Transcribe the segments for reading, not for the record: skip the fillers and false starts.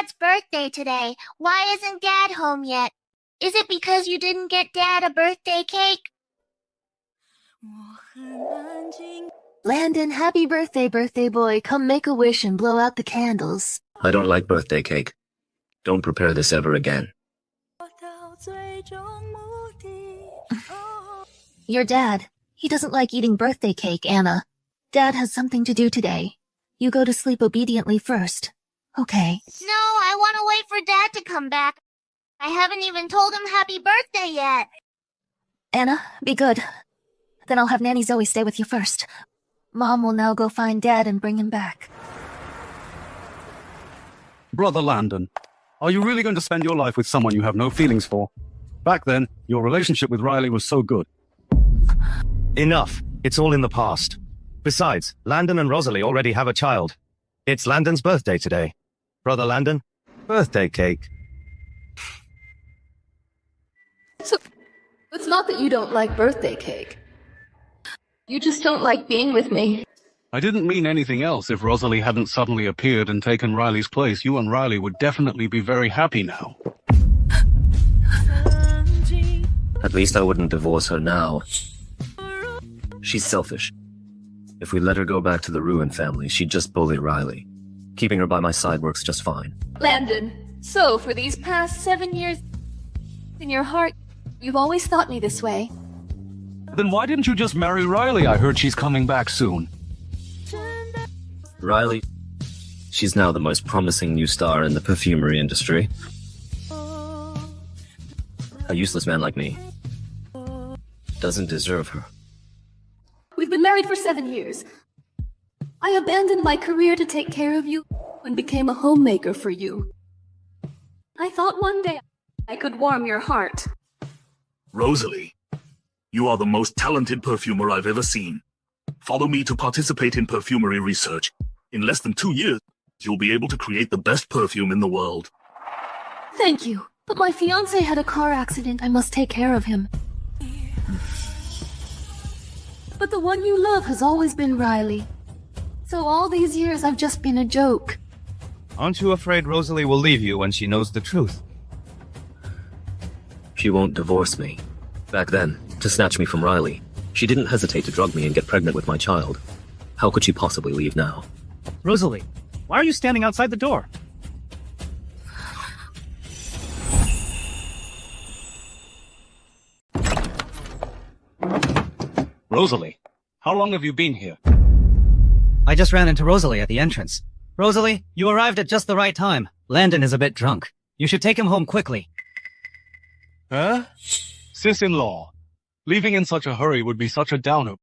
Dad's birthday today. Why isn't Dad home yet? Is it because you didn't get Dad a birthday cake? Landon, happy birthday, birthday boy. Come make a wish and blow out the candles. I don't like birthday cake. Don't prepare this ever again. Your dad. He doesn't like eating birthday cake, Anna. Dad has something to do today. You go to sleep obediently first. Okay. No, I want to wait for Dad to come back. I haven't even told him happy birthday yet. Anna, be good. Then I'll have Nanny Zoe stay with you first. Mom will now go find Dad and bring him back. Brother Landon, are you really going to spend your life with someone you have no feelings for? Back then, your relationship with Riley was so good. Enough. It's all in the past. Besides, Landon and Rosalie already have a child. It's Landon's birthday today. Brother Landon, birthday cake. So, it's not that you don't like birthday cake. You just don't like being with me. I didn't mean anything else. If Rosalie hadn't suddenly appeared and taken Riley's place, you and Riley would definitely be very happy now. At least I wouldn't divorce her now. She's selfish. If we let her go back to the Ruin family, she'd just bully Riley. Keeping her by my side works just fine. Landon, so for these past 7 years, in your heart, you've always thought me this way. Then why didn't you just marry Riley? I heard she's coming back soon. Riley, she's now the most promising new star in the perfumery industry. A useless man like me doesn't deserve her. We've been married for 7 years. I abandoned my career to take care of you and became a homemaker for you. I thought one day I could warm your heart. Rosalie, you are the most talented perfumer I've ever seen. Follow me to participate in perfumery research. In less than 2 years, you'll be able to create the best perfume in the world. Thank you, but my fiancé had a car accident. I must take care of him. But the one you love has always been Riley. So all these years I've just been a joke. Aren't you afraid Rosalie will leave you when she knows the truth? She won't divorce me. Back then, to snatch me from Riley, she didn't hesitate to drug me and get pregnant with my child. How could she possibly leave now? Rosalie, why are you standing outside the door? Rosalie, how long have you been here? I just ran into Rosalie at the entrance. Rosalie, you arrived at just the right time. Landon is a bit drunk. You should take him home quickly. Huh? Sis-in-law, leaving in such a hurry would be such a downer.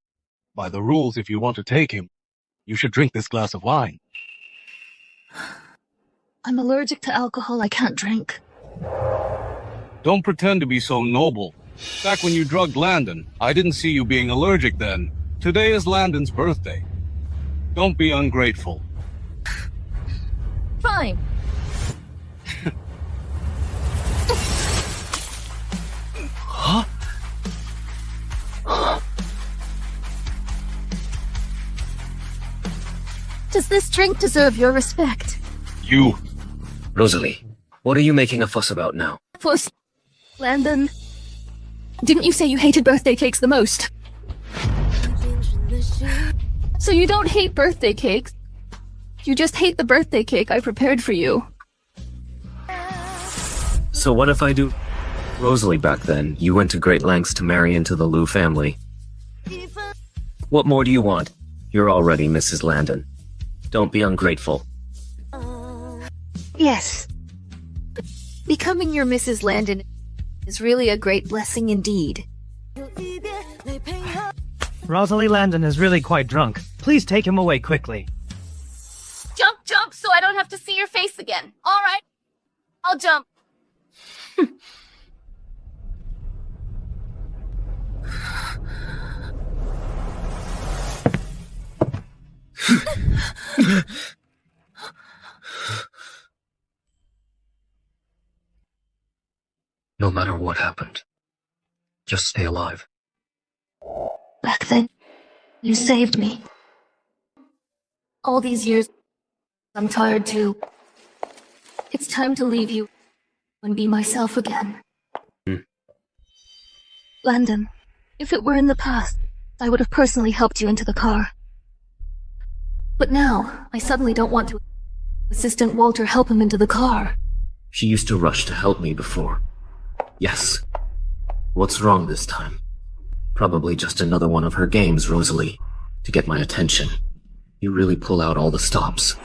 By the rules, if you want to take him, you should drink this glass of wine. I'm allergic to alcohol. I can't drink. Don't pretend to be so noble. Back when you drugged Landon, I didn't see you being allergic then. Today is Landon's birthday. Don't be ungrateful. Fine. Huh? Does this drink deserve your respect? You. Rosalie, what are you making a fuss about now? Fuss. Landon, didn't you say you hated birthday cakes the most? So you don't hate birthday cakes. You just hate the birthday cake I prepared for you. So what if I do? Rosalie, back then, you went to great lengths to marry into the Liu family. What more do you want? You're already Mrs. Landon. Don't be ungrateful. Yes. Becoming your Mrs. Landon is really a great blessing indeed. Rosalie, Landon is really quite drunk. Please take him away quickly. Jump, jump, so I don't have to see your face again. All right, I'll jump. No matter what happened, just stay alive. Back then, you saved me. All these years, I'm tired too. It's time to leave you and be myself again. Landon, if it were in the past, I would have personally helped you into the car. But now, I suddenly don't want to. Assistant Walter help him into the car. She used to rush to help me before. Yes. What's wrong this time? Probably just another one of her games, Rosalie. To get my attention. You really pull out all the stops.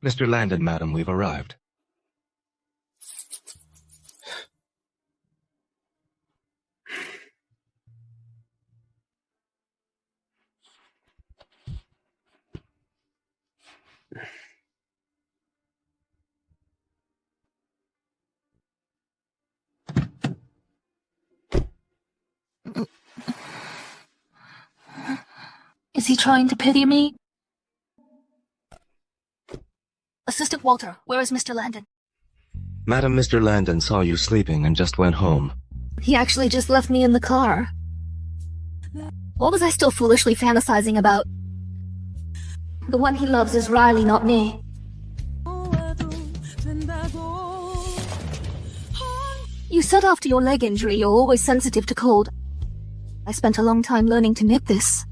Mr. Landon, madam, we've arrived. Is he trying to pity me? Assistant Walter, where is Mr. Landon? Madam, Mr. Landon saw you sleeping and just went home. He actually just left me in the car. What was I still foolishly fantasizing about? The one he loves is Riley, not me. You said after your leg injury you're always sensitive to cold. I spent a long time learning to knit this.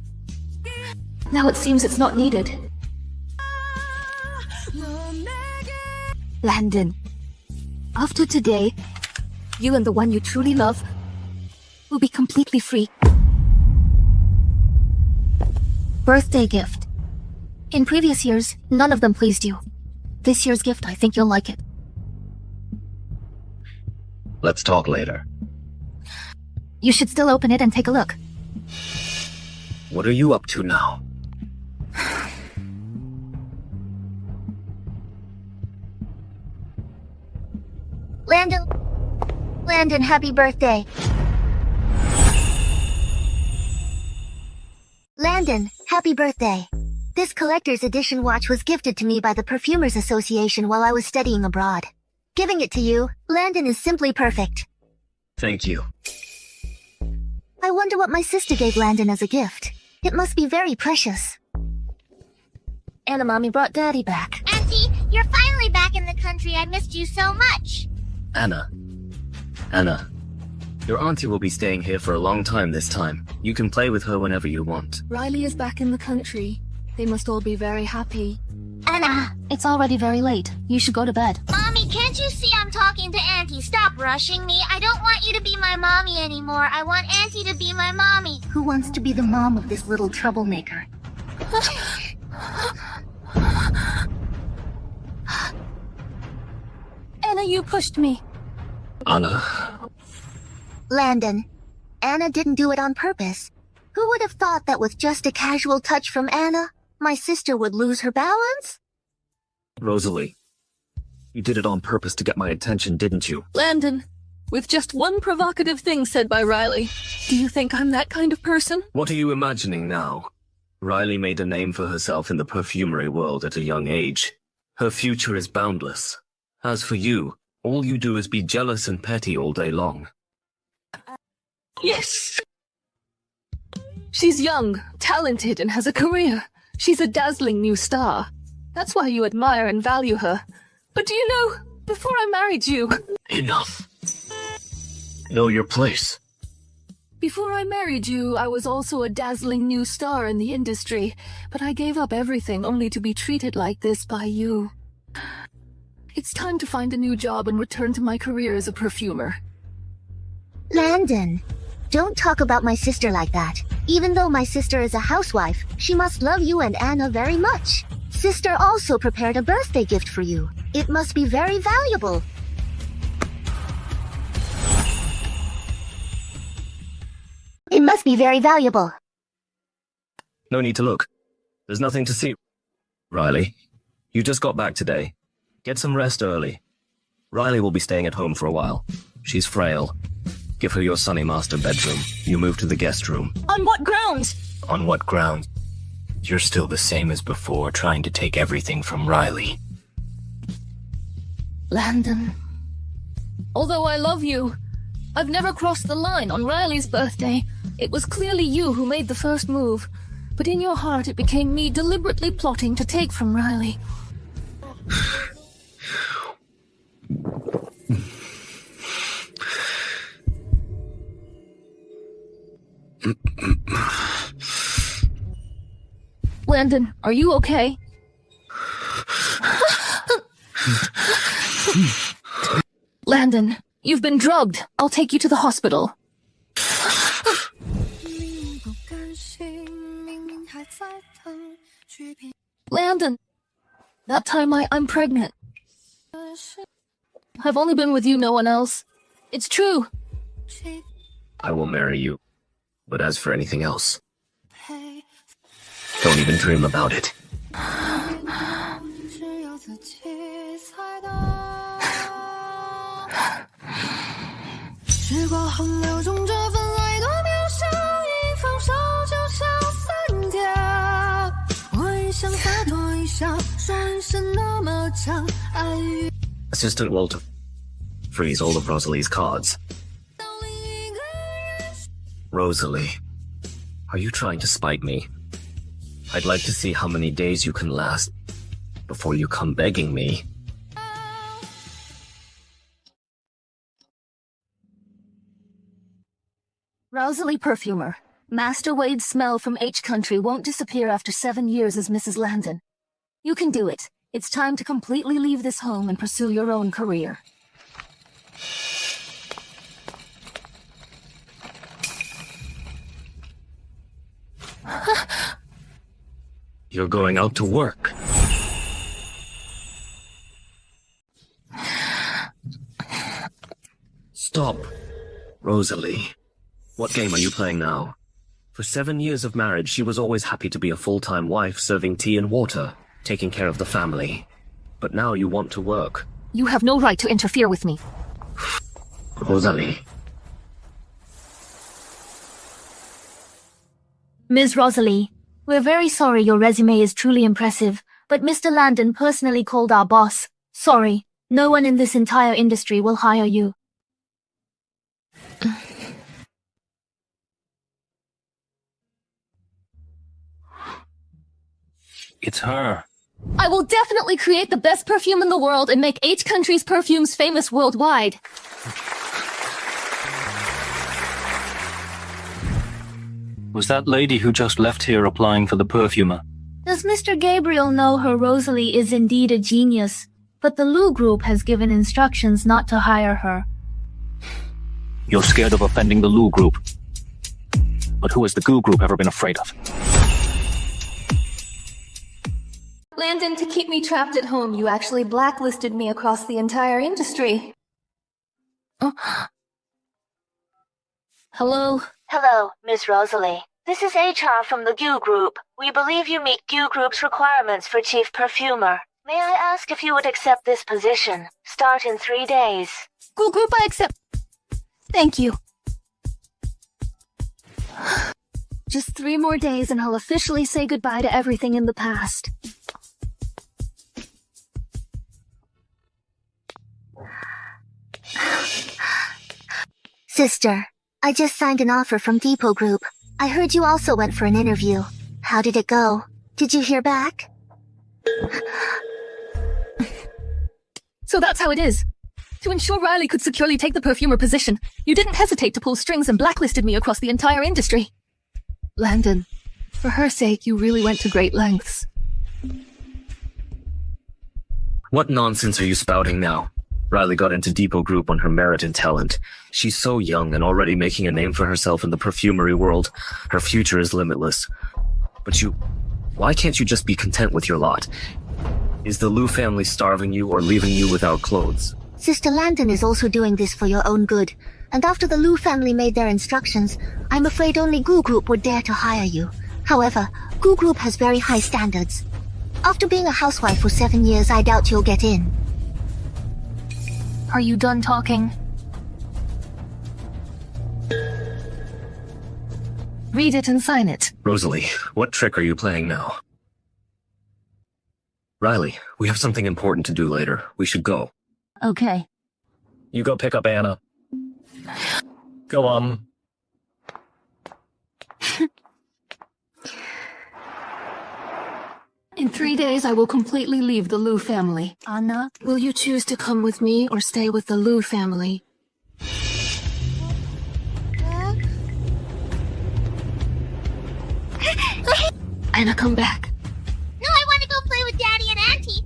Now it seems it's not needed. Landon, after today, you and the one you truly love will be completely free. Birthday gift. In previous years, none of them pleased you. This year's gift, I think you'll like it. Let's talk later. You should still open it and take a look. What are you up to now? Landon, happy birthday. Landon, happy birthday. This collector's edition watch was gifted to me by the Perfumers Association while I was studying abroad. Giving it to you, Landon, is simply perfect. Thank you. I wonder what my sister gave Landon as a gift. It must be very precious. Anna, Mommy brought Daddy back. Auntie, you're finally back in the country. I missed you so much. Anna, your auntie will be staying here for a long time this time. You can play with her whenever you want. Riley is back in the country. They must all be very happy. Anna! It's already very late. You should go to bed. Mommy, can't you see I'm talking to Auntie? Stop rushing me. I don't want you to be my mommy anymore. I want Auntie to be my mommy. Who wants to be the mom of this little troublemaker? Anna, you pushed me. Anna. Landon, Anna didn't do it on purpose. Who would have thought that with just a casual touch from Anna, my sister would lose her balance? Rosalie, you did it on purpose to get my attention, didn't you? Landon, with just one provocative thing said by Riley, do you think I'm that kind of person? What are you imagining now? Riley made a name for herself in the perfumery world at a young age. Her future is boundless. As for you, all you do is be jealous and petty all day long. Yes. She's young, talented, and has a career. She's a dazzling new star. That's why you admire and value her. But do you know, before I married you... Enough. Know your place. Before I married you, I was also a dazzling new star in the industry, but I gave up everything only to be treated like this by you. It's time to find a new job and return to my career as a perfumer. Landon, don't talk about my sister like that. Even though my sister is a housewife, she must love you and Anna very much. Sister also prepared a birthday gift for you. It must be very valuable. It must be very valuable. No need to look. There's nothing to see. Riley, you just got back today. Get some rest early. Riley will be staying at home for a while. She's frail. Give her your sunny master bedroom. You move to the guest room. On what grounds? On what grounds? You're still the same as before, trying to take everything from Riley. Landon, although I love you, I've never crossed the line on Riley's birthday. It was clearly you who made the first move, but in your heart it became me deliberately plotting to take from Riley. Landon, are you okay? Landon, you've been drugged. I'll take you to the hospital. Landon, that time I'm pregnant. I've only been with you, no one else. It's true. I will marry you. But as for anything else, don't even dream about it. Assistant Walter, freeze all of Rosalie's cards. Rosalie, are you trying to spite me? I'd like to see how many days you can last before you come begging me. Rosalie Perfumer. Master Wade's smell from H Country won't disappear after 7 years as Mrs. Landon. You can do it. It's time to completely leave this home and pursue your own career. You're going out to work. Stop. Rosalie, what game are you playing now? For 7 years of marriage, she was always happy to be a full-time wife, serving tea and water, taking care of the family. But now you want to work. You have no right to interfere with me. Rosalie. Ms. Rosalie, we're very sorry your resume is truly impressive, but Mr. Landon personally called our boss. Sorry, no one in this entire industry will hire you. It's her. I will definitely create the best perfume in the world and make H Country's perfumes famous worldwide. Was that lady who just left here applying for the perfumer? Does Mr. Gabriel know her Rosalie is indeed a genius, but the Lou Group has given instructions not to hire her. You're scared of offending the Lou Group. But who has the Goo Group ever been afraid of? Landon, to keep me trapped at home, you actually blacklisted me across the entire industry. Hello? Hello, Miss Rosalie. This is HR from the GU Group. We believe you meet GU Group's requirements for Chief Perfumer. May I ask if you would accept this position? Start in 3 days. GU Group, I accept. Thank you. Just 3 more days and I'll officially say goodbye to everything in the past. Sister, I just signed an offer from Depot Group. I heard you also went for an interview. How did it go? Did you hear back? So that's how it is. To ensure Riley could securely take the perfumer position, you didn't hesitate to pull strings and blacklisted me across the entire industry. Landon, for her sake, you really went to great lengths. What nonsense are you spouting now? Riley got into Depot Group on her merit and talent. She's so young and already making a name for herself in the perfumery world. Her future is limitless. But why can't you just be content with your lot? Is the Liu family starving you or leaving you without clothes? Sister Landon is also doing this for your own good. And after the Liu family made their instructions, I'm afraid only GU Group would dare to hire you. However, GU Group has very high standards. After being a housewife for 7 years, I doubt you'll get in. Are you done talking? Read it and sign it. Rosalie, what trick are you playing now? Riley, we have something important to do later. We should go. Okay. You go pick up Anna. Go on. In 3 days, I will completely leave the Liu family. Anna, will you choose to come with me or stay with the Liu family? Anna, come back. No, I want to go play with Daddy and Auntie.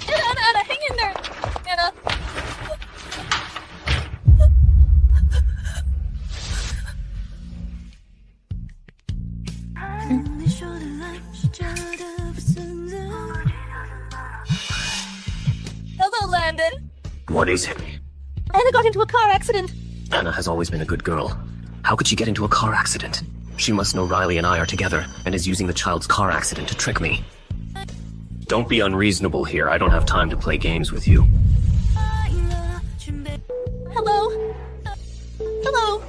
Anna, hang in there! Anna! Hello, Landon. What is it? Anna got into a car accident. Anna has always been a good girl. How could she get into a car accident? She must know Riley and I are together and is using the child's car accident to trick me. Don't be unreasonable here. I don't have time to play games with you. Hello? Hello?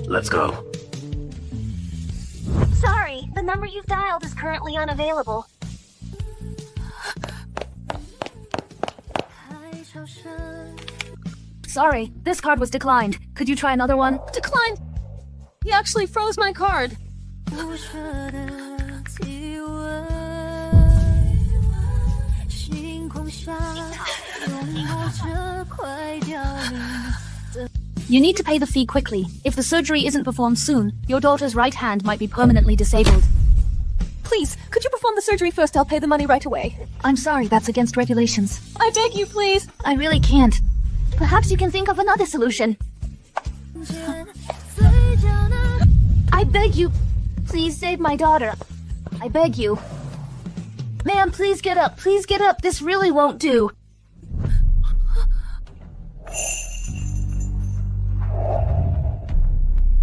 Let's go. Sorry, the number you've dialed is currently unavailable. Sorry, this card was declined. Could you try another one? Declined. He actually froze my card. You need to pay the fee quickly. If the surgery isn't performed soon, your daughter's right hand might be permanently disabled. Please, could you perform the surgery first? I'll pay the money right away. I'm sorry, that's against regulations. I beg you, please. I really can't. Perhaps you can think of another solution. I beg you, please save my daughter. I beg you. Ma'am, please get up. Please get up. This really won't do.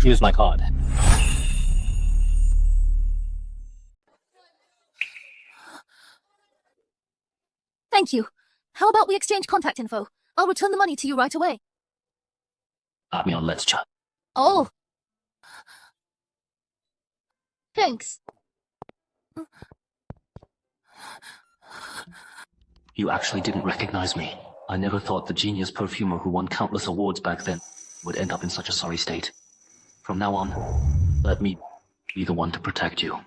Use my card. Thank you. How about we exchange contact info? I'll return the money to you right away. Add me on Let's Chat. Oh. Thanks. You actually didn't recognize me. I never thought the genius perfumer who won countless awards back then would end up in such a sorry state. From now on, let me be the one to protect you.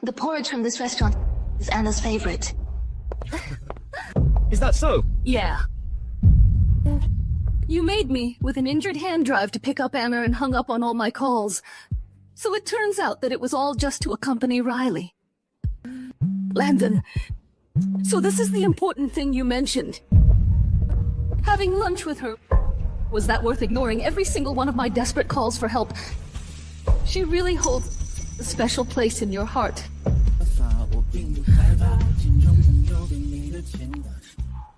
The porridge from this restaurant is Anna's favorite. Is that so? Yeah. You made me with an injured hand drive to pick up Anna and hung up on all my calls. So it turns out that it was all just to accompany Riley. Landon, so this is the important thing you mentioned. Having lunch with her. Was that worth ignoring every single one of my desperate calls for help? She really holds a special place in your heart.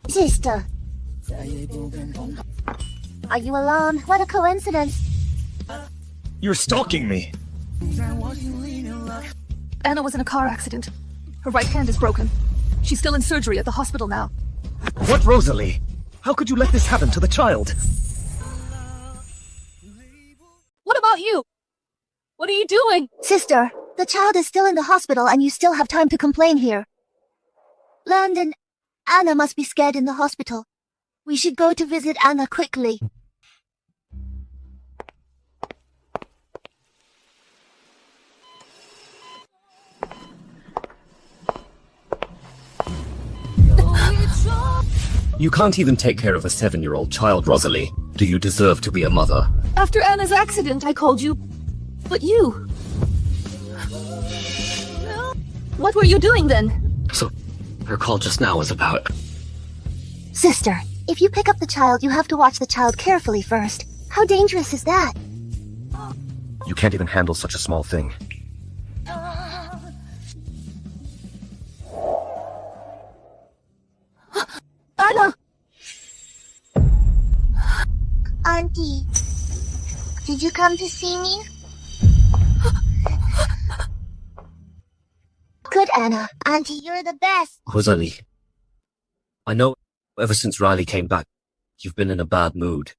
Sister. Are you alone? What a coincidence. You're stalking me. Anna was in a car accident. Her right hand is broken. She's still in surgery at the hospital now. What, Rosalie? How could you let this happen to the child? What about you? What are you doing? Sister, the child is still in the hospital and you still have time to complain here. Landon, Anna must be scared in the hospital. We should go to visit Anna quickly. You can't even take care of a 7-year-old child, Rosalie. Do you deserve to be a mother? After Anna's accident, I called you. But you... What were you doing then? So, her call just now was about... Sister, if you pick up the child, you have to watch the child carefully first. How dangerous is that? You can't even handle such a small thing. Anna! Auntie, did you come to see me? Good, Anna. Auntie, you're the best. Rosalie, I know ever since Riley came back, you've been in a bad mood.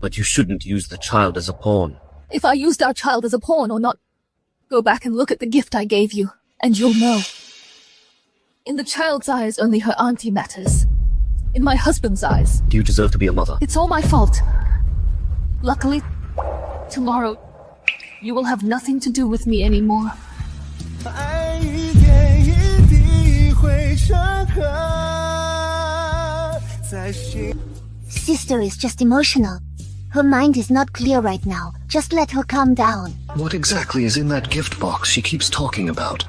But you shouldn't use the child as a pawn. If I used our child as a pawn or not, Go back and look at the gift I gave you, and you'll know. In the child's eyes, only her auntie matters. In my husband's eyes, Do you deserve to be a mother? it's all my fault. Luckily, tomorrow, you will have nothing to do with me anymore. Sister is just emotional. Her mind is not clear right now. Just let her calm down. What exactly is in that gift box she keeps talking about?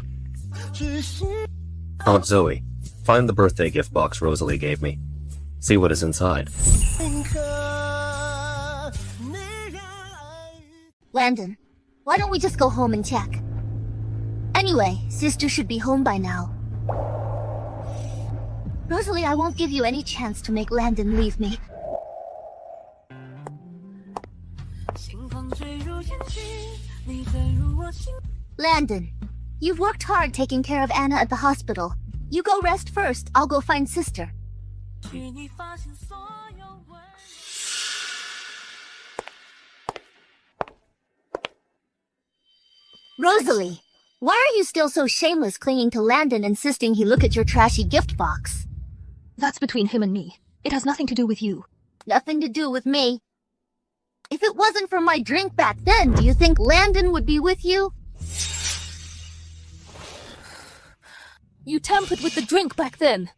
Aunt Zoe, find the birthday gift box Rosalie gave me. See what is inside. Landon, why don't we just go home and check? Anyway, sister should be home by now. Rosalie, I won't give you any chance to make Landon leave me. Landon, you've worked hard taking care of Anna at the hospital. You go rest first. I'll go find sister. Rosalie, why are you still so shameless clinging to Landon, insisting he look at your trashy gift box? That's between him and me. It has nothing to do with you. Nothing to do with me. If it wasn't for my drink back then, do you think Landon would be with you? You tampered with the drink back then.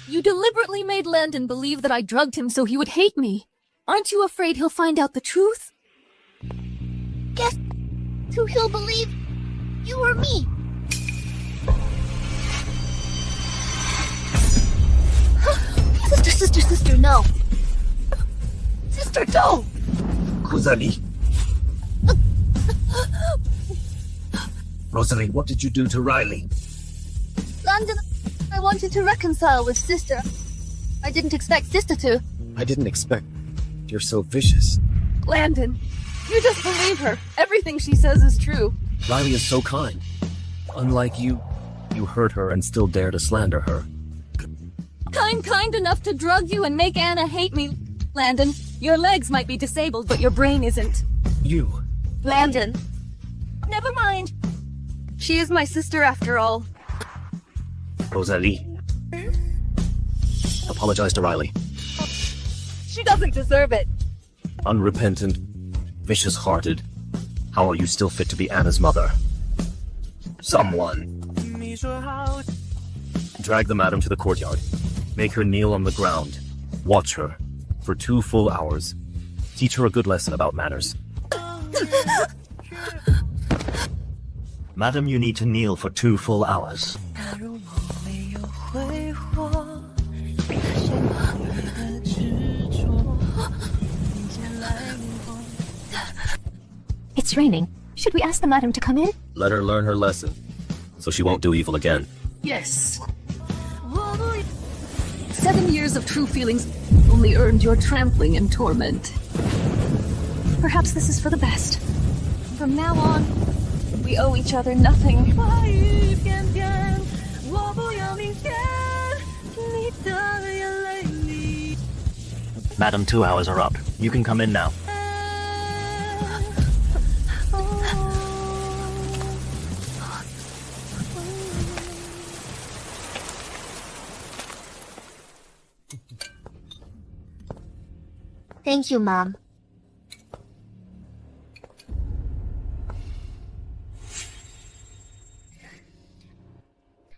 You deliberately made Landon believe that I drugged him so he would hate me. Aren't you afraid he'll find out the truth? Guess who he'll believe? You or me? Sister, no. Sister, don't! Rosalie. Rosalie, what did you do to Riley? Landon, I wanted to reconcile with sister. I didn't expect sister to. I didn't expect. You're so vicious. Landon, you just believe her. Everything she says is true. Riley is so kind. Unlike you, you hurt her and still dare to slander her. Kind enough to drug you and make Anna hate me. Landon, your legs might be disabled, but your brain isn't. You. Landon. Never mind. She is my sister after all. Rosalie. Apologize to Riley. She doesn't deserve it. Unrepentant, vicious-hearted. How are you still fit to be Anna's mother? Someone. Drag the madam to the courtyard. Make her kneel on the ground. Watch her. For 2 full hours. Teach her a good lesson about manners. Madam, you need to kneel for 2 full hours. It's raining. Should we ask the madam to come in? Let her learn her lesson, so she won't do evil again. Yes. 7 years of true feelings only earned your trampling and torment. Perhaps this is for the best. From now on, we owe each other nothing. Madam, 2 hours are up. You can come in now. Thank you, Mom.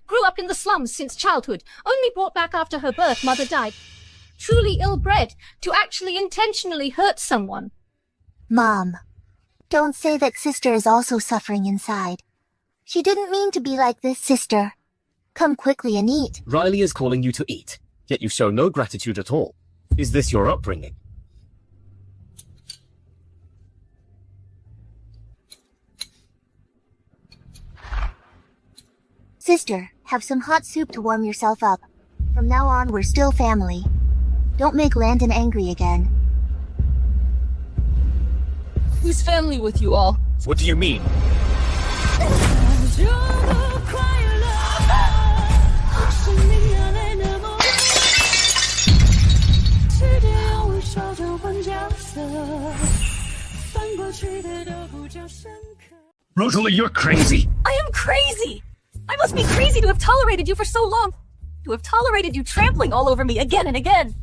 Grew up in the slums since childhood, only brought back after her birth, mother died. Truly ill-bred to actually intentionally hurt someone. Mom, don't say that sister is also suffering inside. She didn't mean to be like this, sister. Come quickly and eat. Riley is calling you to eat, yet you show no gratitude at all. Is this your upbringing? Sister, have some hot soup to warm yourself up. From now on, we're still family. Don't make Landon angry again. Who's family with you all? What do you mean? Rosalie, you're crazy! I am crazy! I must be crazy to have tolerated you for so long. To have tolerated you trampling all over me again and again.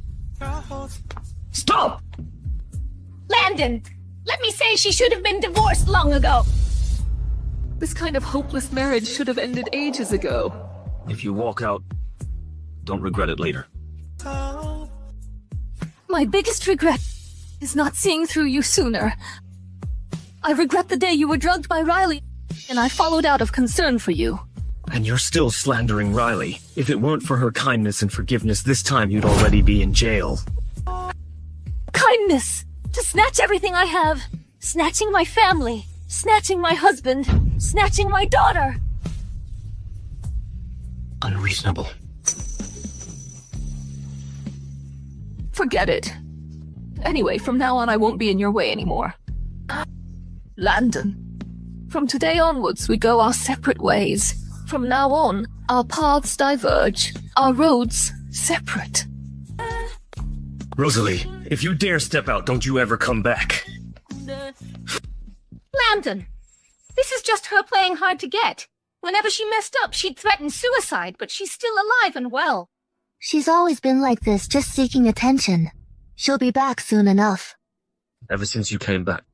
Stop! Landon! Let me say she should have been divorced long ago. This kind of hopeless marriage should have ended ages ago. If you walk out, don't regret it later. My biggest regret is not seeing through you sooner. I regret the day you were drugged by Riley, and I followed out of concern for you. And you're still slandering Riley. If it weren't for her kindness and forgiveness, this time you'd already be in jail. Kindness! To snatch everything I have! Snatching my family! Snatching my husband! Snatching my daughter! Unreasonable. Forget it. Anyway, from now on I won't be in your way anymore. Landon. From today onwards we go our separate ways. From now on, our paths diverge. Our roads separate. Rosalie, if you dare step out, don't you ever come back. Landon! This is just her playing hard to get. Whenever she messed up, she'd threaten suicide, but she's still alive and well. She's always been like this, just seeking attention. She'll be back soon enough. Ever since you came back,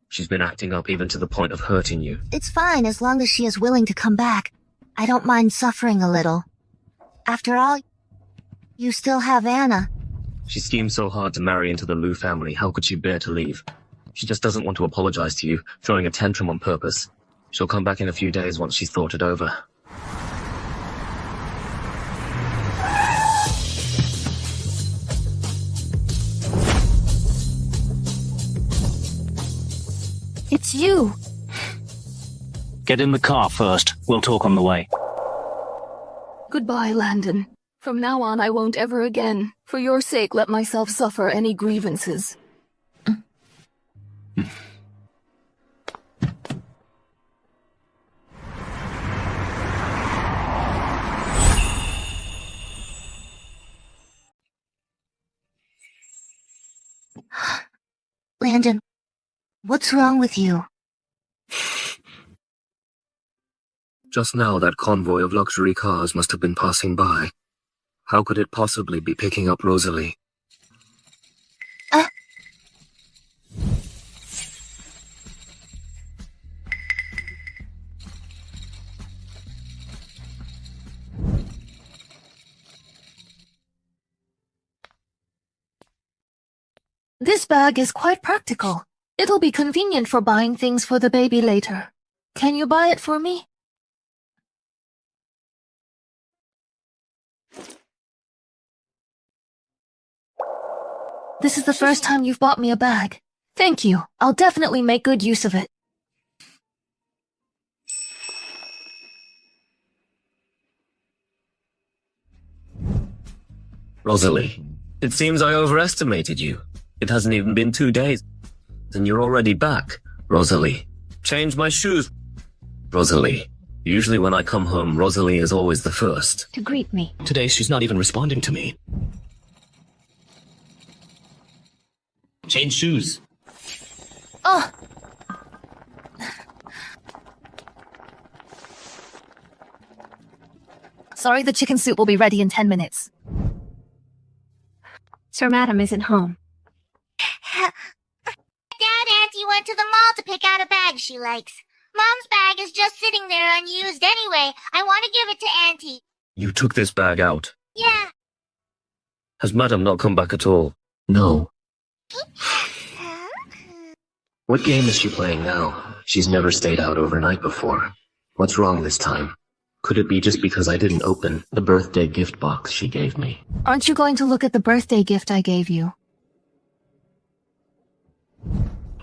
she's been acting up even to the point of hurting you. It's fine as long as she is willing to come back. I don't mind suffering a little. After all, you still have Anna. She schemed so hard to marry into the Liu family, how could she bear to leave? She just doesn't want to apologize to you, throwing a tantrum on purpose. She'll come back in a few days once she's thought it over. It's you! Get in the car first. We'll talk on the way. Goodbye, Landon. From now on I won't ever again, for your sake, let myself suffer any grievances. Landon, what's wrong with you? Just now that convoy of luxury cars must have been passing by. How could it possibly be picking up Rosalie? This bag is quite practical. It'll be convenient for buying things for the baby later. Can you buy it for me? This is the first time you've bought me a bag. Thank you. I'll definitely make good use of it. Rosalie, it seems I overestimated you. It hasn't even been 2 days, and you're already back. Rosalie, change my shoes. Rosalie, usually when I come home, Rosalie is always the first. To greet me. Today she's not even responding to me. Change shoes. Oh! Sorry, the chicken soup will be ready in 10 minutes. Sir Madam isn't home. Dad, Auntie went to the mall to pick out a bag she likes. Mom's bag is just sitting there unused anyway. I want to give it to Auntie. You took this bag out. Yeah. Has Madam not come back at all? No. What game is she playing now? She's never stayed out overnight before. What's wrong this time? Could it be just because I didn't open the birthday gift box she gave me? Aren't you going to look at the birthday gift I gave you?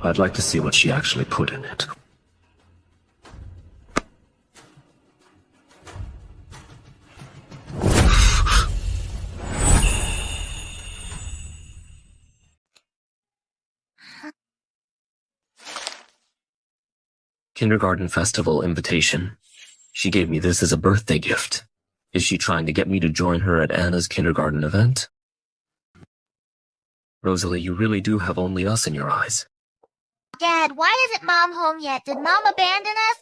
I'd like to see what she actually put in it. Kindergarten festival invitation. She gave me this as a birthday gift. Is she trying to get me to join her at Anna's kindergarten event? Rosalie, you really do have only us in your eyes. Dad, why isn't Mom home yet? Did Mom abandon us?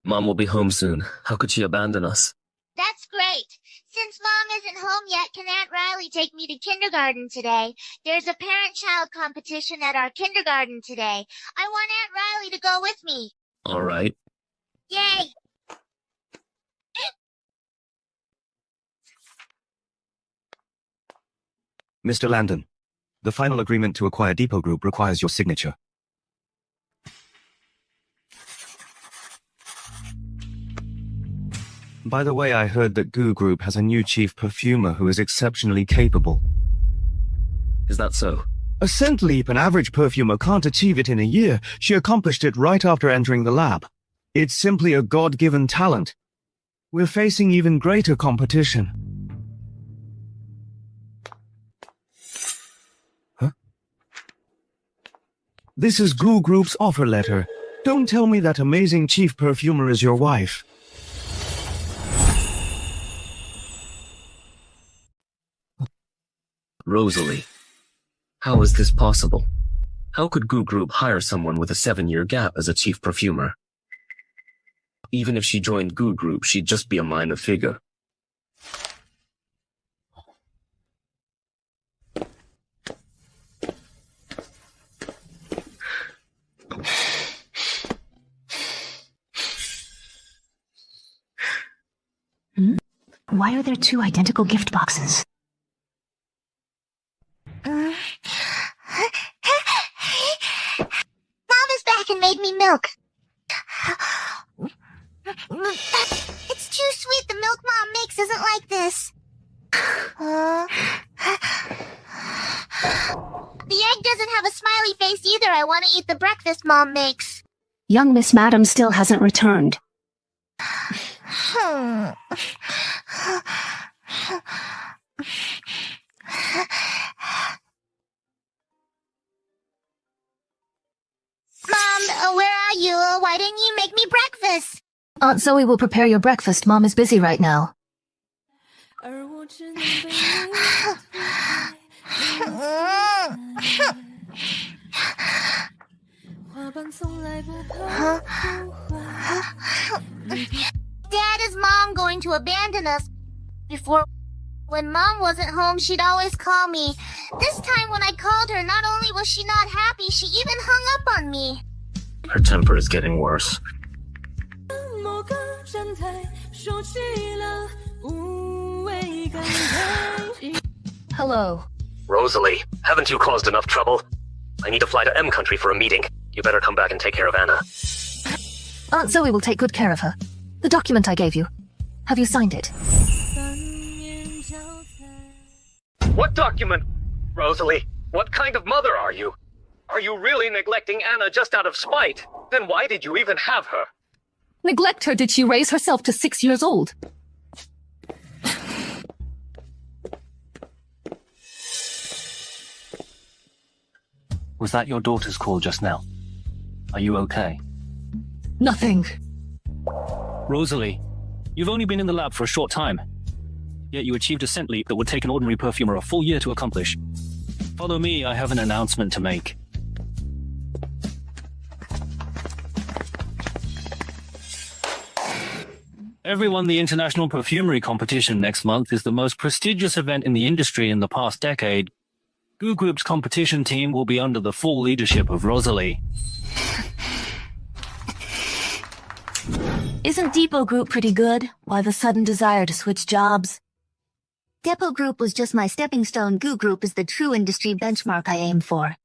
Mom will be home soon. How could she abandon us? That's great. Since Mom isn't home yet, can Aunt Riley take me to kindergarten today? There's a parent-child competition at our kindergarten today. I want Aunt Riley to go with me. All right. Yay! Mr. Landon, the final agreement to acquire Depot Group requires your signature. By the way, I heard that Goo Group has a new chief perfumer who is exceptionally capable. Is that so? A scent leap an average perfumer can't achieve it in a year. She accomplished it right after entering the lab. It's simply a God-given talent. We're facing even greater competition. Huh? This is Goo Group's offer letter. Don't tell me that amazing chief perfumer is your wife. Rosalie. How is this possible? How could Goo Group hire someone with a 7-year gap as a chief perfumer? Even if she joined Goo Group, she'd just be a minor figure. Why are there 2 identical gift boxes? Mom is back and made me milk. It's too sweet. The milk Mom makes isn't like this. The egg doesn't have a smiley face either. I want to eat the breakfast Mom makes. Young Miss Madam still hasn't returned. Mom, where are you? Why didn't you make me breakfast? Aunt Zoe will prepare your breakfast. Mom is busy right now. Dad, is Mom going to abandon us? Before, when Mom wasn't home, she'd always call me. This time when I called her, not only was she not happy, she even hung up on me. Her temper is getting worse. Hello. Rosalie, haven't you caused enough trouble? I need to fly to M Country for a meeting. You better come back and take care of Anna. Aunt Zoe will take good care of her. The document I gave you. Have you signed it? What document? Rosalie, what kind of mother are you? Are you really neglecting Anna just out of spite? Then why did you even have her? Neglect her? Did she raise herself to 6 years old? Was that your daughter's call just now? Are you okay? Nothing. Rosalie, you've only been in the lab for a short time. Yet you achieved a scent leap that would take an ordinary perfumer a full year to accomplish. Follow me, I have an announcement to make. Everyone, the International Perfumery Competition next month is the most prestigious event in the industry in the past decade. Goo Group's competition team will be under the full leadership of Rosalie. Isn't Depot Group pretty good? Why the sudden desire to switch jobs? Depot Group was just my stepping stone. Goo Group is the true industry benchmark I aim for.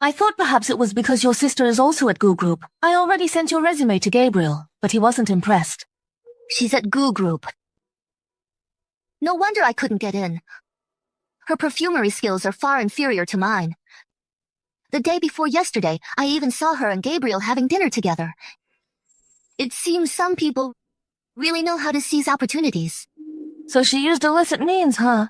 I thought perhaps it was because your sister is also at Goo Group. I already sent your resume to Gabriel, but he wasn't impressed. She's at Goo Group. No wonder I couldn't get in. Her perfumery skills are far inferior to mine. The day before yesterday, I even saw her and Gabriel having dinner together. It seems some people really know how to seize opportunities. So she used illicit means, huh?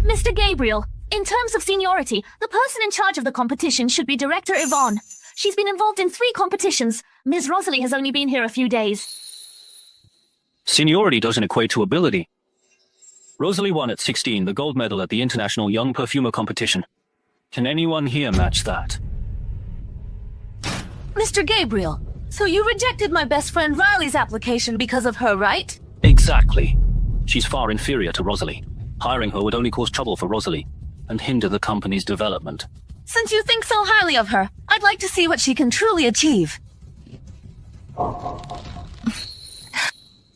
Mr. Gabriel, in terms of seniority, the person in charge of the competition should be Director Yvonne. She's been involved in 3 competitions. Ms. Rosalie has only been here a few days. Seniority doesn't equate to ability. Rosalie won at 16 the gold medal at the International Young Perfumer Competition. Can anyone here match that? Mr. Gabriel, so you rejected my best friend Riley's application because of her, right? Exactly. She's far inferior to Rosalie. Hiring her would only cause trouble for Rosalie and hinder the company's development. Since you think so highly of her, I'd like to see what she can truly achieve.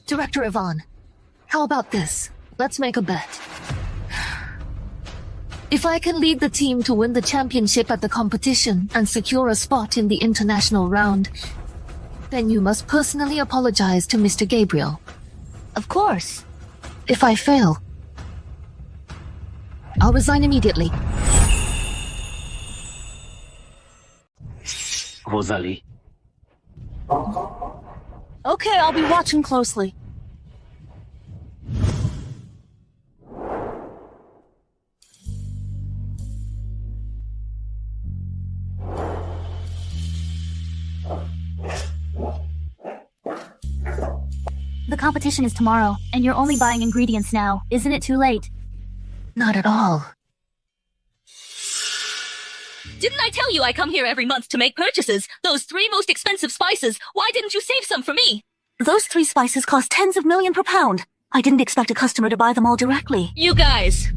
Director Yvonne, how about this? Let's make a bet. If I can lead the team to win the championship at the competition and secure a spot in the international round, then you must personally apologize to Mr. Gabriel. Of course. If I fail, I'll resign immediately. Rosalie. Okay, I'll be watching closely. The competition is tomorrow, and you're only buying ingredients now. Isn't it too late? Not at all. Didn't I tell you I come here every month to make purchases? Those 3 most expensive spices. Why didn't you save some for me? Those 3 spices cost tens of millions per pound. I didn't expect a customer to buy them all directly. You guys.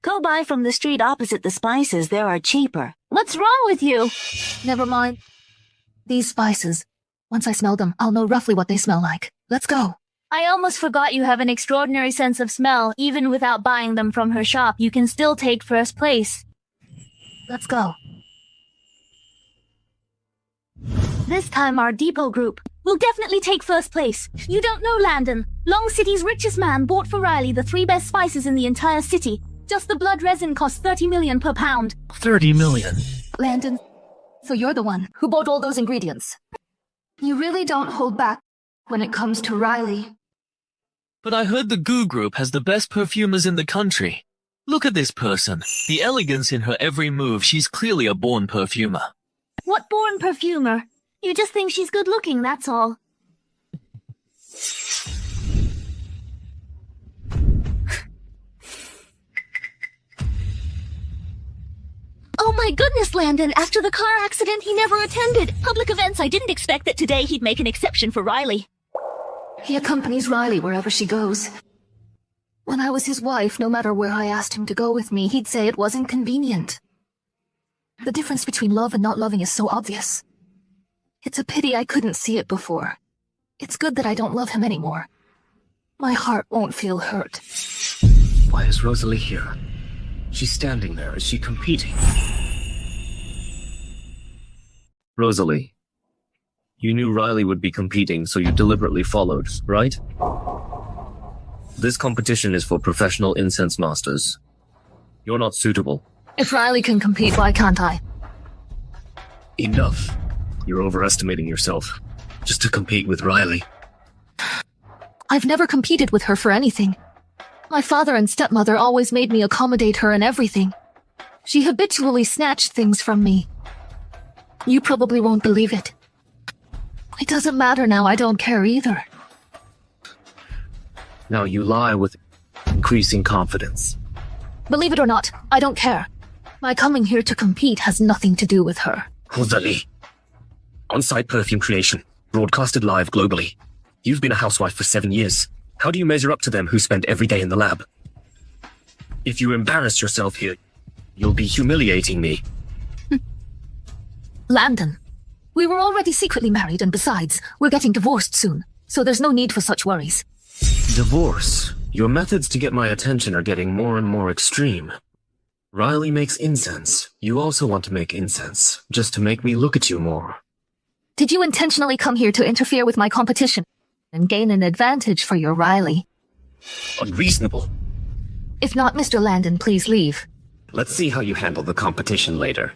Go buy from the street opposite the spices. They are cheaper. What's wrong with you? Never mind. These spices. Once I smell them, I'll know roughly what they smell like. Let's go. I almost forgot you have an extraordinary sense of smell. Even without buying them from her shop, you can still take first place. Let's go. This time our depot group will definitely take first place. You don't know Landon. Long City's richest man bought for Riley the 3 best spices in the entire city. Just the blood resin costs 30 million per pound. 30 million? Landon, so you're the one who bought all those ingredients. You really don't hold back when it comes to Riley. But I heard the Goo Group has the best perfumers in the country. Look at this person. The elegance in her every move. She's clearly a born perfumer. What born perfumer? You just think she's good looking, that's all. Oh my goodness, Landon. After the car accident, he never attended. Public events, I didn't expect that today he'd make an exception for Riley. He accompanies Riley wherever she goes. When I was his wife, no matter where I asked him to go with me, he'd say it wasn't convenient. The difference between love and not loving is so obvious. It's a pity I couldn't see it before. It's good that I don't love him anymore. My heart won't feel hurt. Why is Rosalie here? She's standing there. Is she competing? Rosalie, you knew Riley would be competing, so you deliberately followed, right? This competition is for professional incense masters. You're not suitable. If Riley can compete, why can't I? Enough. You're overestimating yourself. Just to compete with Riley. I've never competed with her for anything. My father and stepmother always made me accommodate her in everything. She habitually snatched things from me. You probably won't believe it. It doesn't matter now, I don't care either. Now you lie with increasing confidence. Believe it or not, I don't care. My coming here to compete has nothing to do with her. Rosalie. On-site perfume creation, broadcasted live globally. You've been a housewife for 7 years. How do you measure up to them who spend every day in the lab? If you embarrass yourself here, you'll be humiliating me. Landon, we were already secretly married, and besides, we're getting divorced soon, so there's no need for such worries. Divorce? Your methods to get my attention are getting more and more extreme. Riley makes incense. You also want to make incense, just to make me look at you more. Did you intentionally come here to interfere with my competition and gain an advantage for your Riley? Unreasonable. If not, Mr. Landon, please leave. Let's see how you handle the competition later.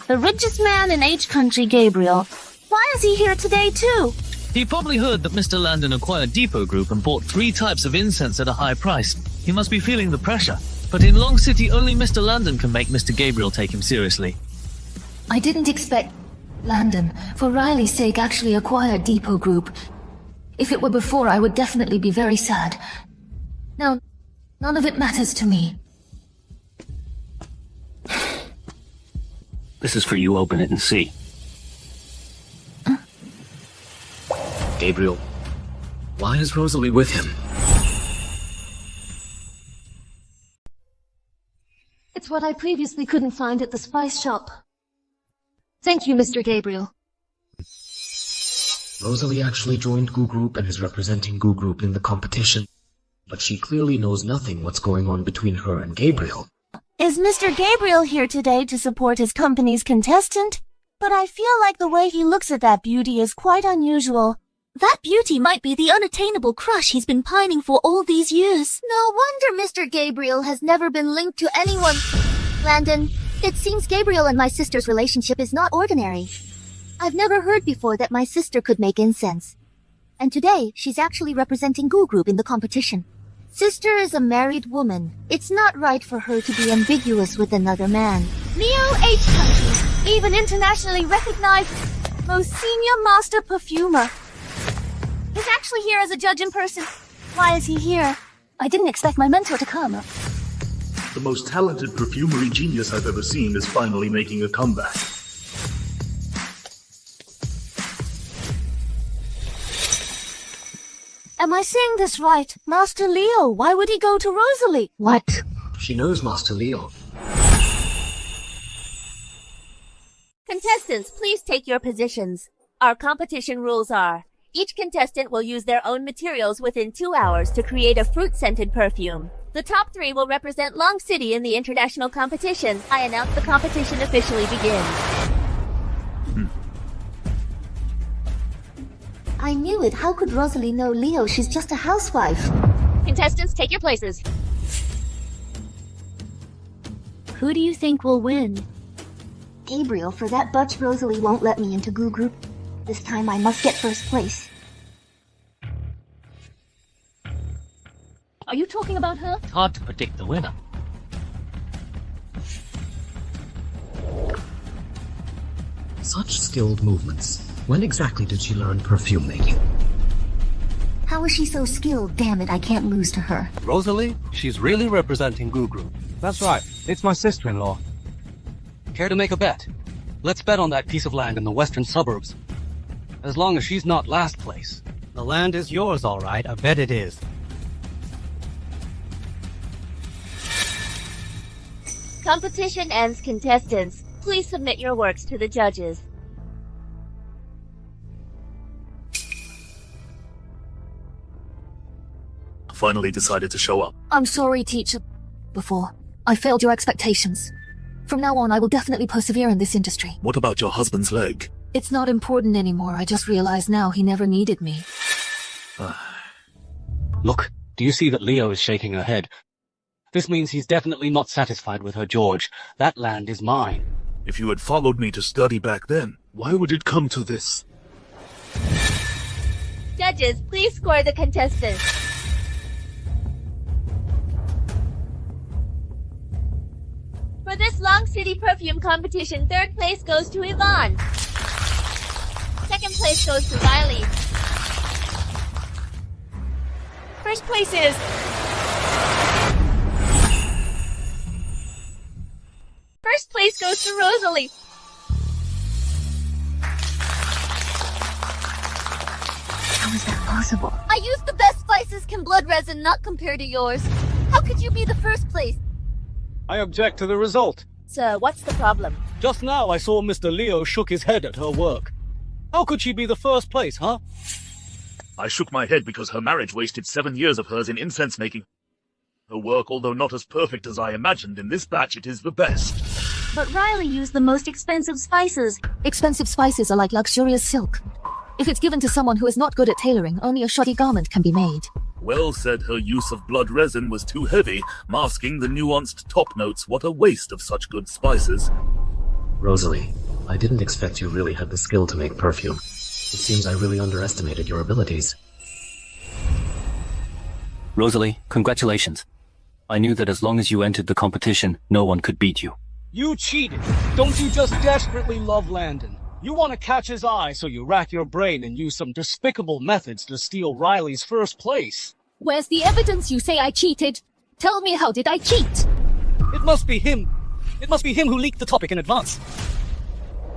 The richest man in H country, Gabriel. Why is he here today, too? He probably heard that Mr. Landon acquired Depot Group and bought 3 types of incense at a high price. He must be feeling the pressure. But in Long City, only Mr. Landon can make Mr. Gabriel take him seriously. I didn't expect Landon, for Riley's sake, actually acquired Depot Group. If it were before, I would definitely be very sad. Now, none of it matters to me. This is for you. Open it and see. Gabriel, why is Rosalie with him? It's what I previously couldn't find at the spice shop. Thank you, Mr. Gabriel. Rosalie actually joined Goo Group and is representing Goo Group in the competition. But she clearly knows nothing what's going on between her and Gabriel. Is Mr. Gabriel here today to support his company's contestant? But I feel like the way he looks at that beauty is quite unusual. That beauty might be the unattainable crush he's been pining for all these years. No wonder Mr. Gabriel has never been linked to anyone. Landon, it seems Gabriel and my sister's relationship is not ordinary. I've never heard before that my sister could make incense. And today, she's actually representing Goo Group in the competition. Sister is a married woman. It's not right for her to be ambiguous with another man. Leo H. Country, even internationally recognized most senior master perfumer. He's actually here as a judge in person. Why is he here? I didn't expect my mentor to come. The most talented perfumery genius I've ever seen is finally making a comeback. Am I saying this right? Master Leo, why would he go to Rosalie? What? She knows Master Leo. Contestants, please take your positions. Our competition rules are: each contestant will use their own materials within 2 hours to create a fruit-scented perfume. The top 3 will represent Long City in the international competition. I announce the competition officially begins. I knew it. How could Rosalie know Leo? She's just a housewife. Contestants, take your places. Who do you think will win? Gabriel, for that butch Rosalie won't let me into Goo Group. This time I must get first place. Are you talking about her? It's hard to predict the winner. Such skilled movements. When exactly did she learn perfume making? How is she so skilled? Damn it, I can't lose to her. Rosalie? She's really representing Goo Group. That's right. It's my sister-in-law. Care to make a bet? Let's bet on that piece of land in the western suburbs. As long as she's not last place. The land is yours, all right. I bet it is. Competition ends. Contestants, please submit your works to the judges. Finally decided to show up. I'm sorry, teacher. Before, I failed your expectations. From now on, I will definitely persevere in this industry. What about your husband's leg? It's not important anymore. I just realized now he never needed me. Look, do you see that Leo is shaking her head? This means he's definitely not satisfied with her George. That land is mine. If you had followed me to study back then, why would it come to this? Judges, please score the contestants. For this Long City perfume competition, 3rd place goes to Yvonne. 2nd place goes to Riley. 1st place is... First place goes to Rosalie. How is that possible? I used the best spices. Can blood resin not compare to yours? How could you be the first place? I object to the result. Sir, what's the problem? Just now I saw Mr. Leo shook his head at her work. How could she be the first place, huh? I shook my head because her marriage wasted 7 years of hers in incense making. Her work, although not as perfect as I imagined, in this batch it is the best. But Riley used the most expensive spices. Expensive spices are like luxurious silk. If it's given to someone who is not good at tailoring, only a shoddy garment can be made. Well said, her use of blood resin was too heavy, masking the nuanced top notes. What a waste of such good spices. Rosalie, I didn't expect you really had the skill to make perfume. It seems I really underestimated your abilities. Rosalie, congratulations. I knew that as long as you entered the competition, no one could beat you. You cheated! Don't you just desperately love Landon? You want to catch his eye, so you rack your brain and use some despicable methods to steal Riley's first place. Where's the evidence you say I cheated? Tell me, how did I cheat? It must be him. It must be him who leaked the topic in advance.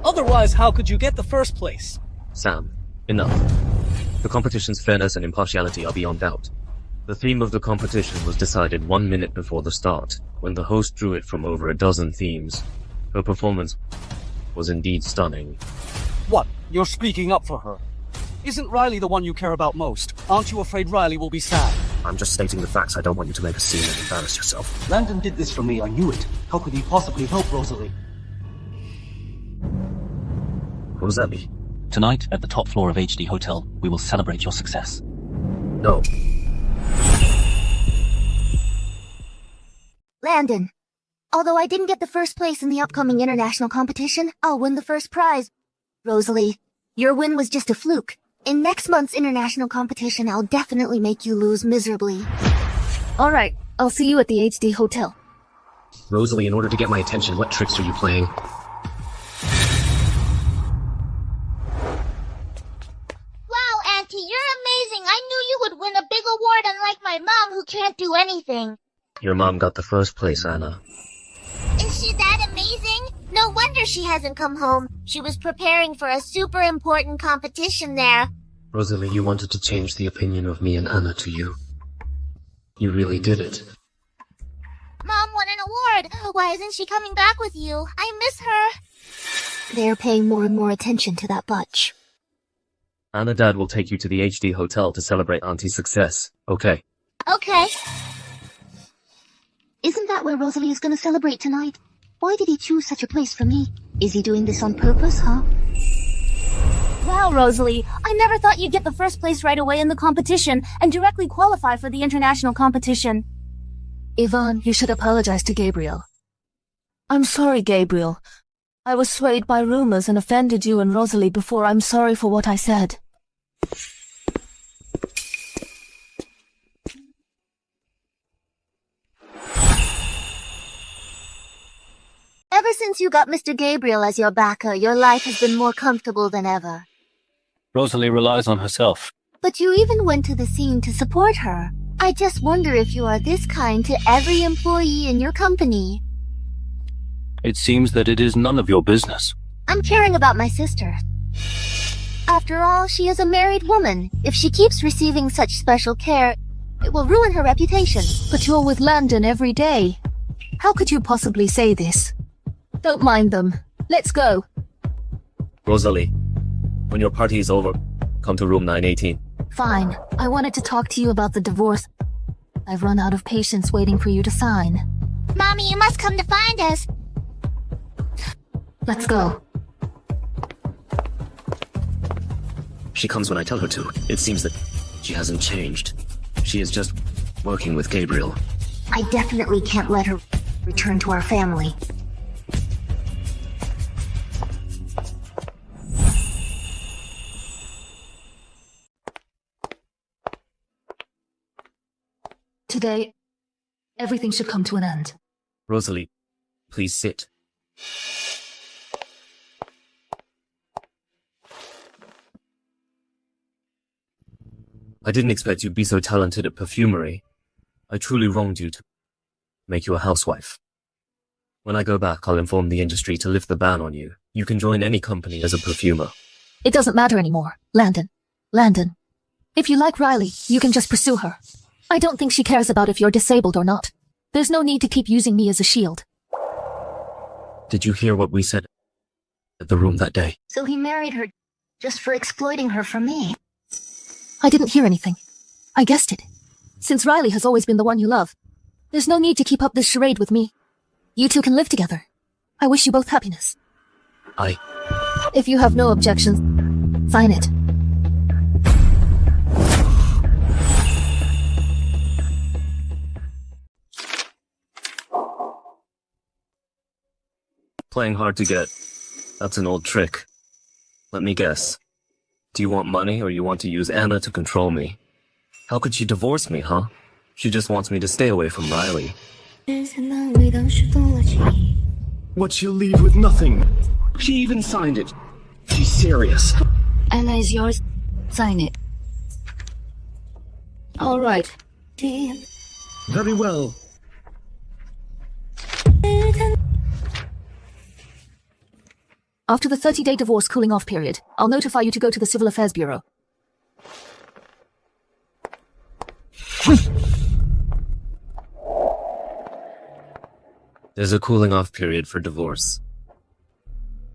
Otherwise, how could you get the first place? Sam, enough. The competition's fairness and impartiality are beyond doubt. The theme of the competition was decided 1 minute before the start, when the host drew it from over a dozen themes. Her performance was indeed stunning. What? You're speaking up for her? Isn't Riley the one you care about most? Aren't you afraid Riley will be sad? I'm just stating the facts. I don't want you to make a scene and embarrass yourself. Landon did this for me, I knew it. How could he possibly help Rosalie? Rosalie? Tonight, at the top floor of HD Hotel, we will celebrate your success. No. Landon, although I didn't get the first place in the upcoming international competition, I'll win the first prize. Rosalie, your win was just a fluke. In next month's international competition, I'll definitely make you lose miserably. Alright, I'll see you at the HD Hotel. Rosalie, in order to get my attention, what tricks are you playing? Wow, Auntie, you're amazing. I knew you would win a big award, unlike my mom, who can't do anything. Your mom got the first place, Anna. Is she that amazing? No wonder she hasn't come home. She was preparing for a super important competition there. Rosalie, you wanted to change the opinion of me and Anna to you. You really did it. Mom won an award. Why isn't she coming back with you? I miss her. They're paying more and more attention to that butch. Anna, Dad will take you to the HD Hotel to celebrate Auntie's success. Okay. Okay. Isn't that where Rosalie is going to celebrate tonight? Why did he choose such a place for me? Is he doing this on purpose, huh? Wow, Rosalie, I never thought you'd get the first place right away in the competition and directly qualify for the international competition. Yvonne, you should apologize to Gabriel. I'm sorry, Gabriel. I was swayed by rumors and offended you and Rosalie before. I'm sorry for what I said. Ever since you got Mr. Gabriel as your backer, your life has been more comfortable than ever. Rosalie relies on herself. But you even went to the scene to support her. I just wonder if you are this kind to every employee in your company. It seems that it is none of your business. I'm caring about my sister. After all, she is a married woman. If she keeps receiving such special care, it will ruin her reputation. But you're with Landon every day. How could you possibly say this? Don't mind them. Let's go. Rosalie, when your party is over, come to room 918. Fine. I wanted to talk to you about the divorce. I've run out of patience waiting for you to sign. Mommy, you must come to find us. Let's go. She comes when I tell her to. It seems that she hasn't changed. She is just working with Gabriel. I definitely can't let her return to our family. Today, everything should come to an end. Rosalie, please sit. I didn't expect you'd be so talented at perfumery. I truly wronged you to make you a housewife. When I go back, I'll inform the industry to lift the ban on you. You can join any company as a perfumer. It doesn't matter anymore, Landon. Landon. If you like Riley, you can just pursue her. I don't think she cares about if you're disabled or not. There's no need to keep using me as a shield. Did you hear what we said at the room that day? So he married her just for exploiting her for me. I didn't hear anything. I guessed it. Since Riley has always been the one you love, there's no need to keep up this charade with me. You two can live together. I wish you both happiness. If you have no objections, sign it. Playing hard to get. That's an old trick. Let me guess. Do you want money or you want to use Anna to control me? How could she divorce me, huh? She just wants me to stay away from Riley. What, she'll leave with nothing? She even signed it. She's serious. Anna is yours. Sign it. All right. Very well. After the 30-day divorce cooling-off period, I'll notify you to go to the Civil Affairs Bureau. There's a cooling-off period for divorce.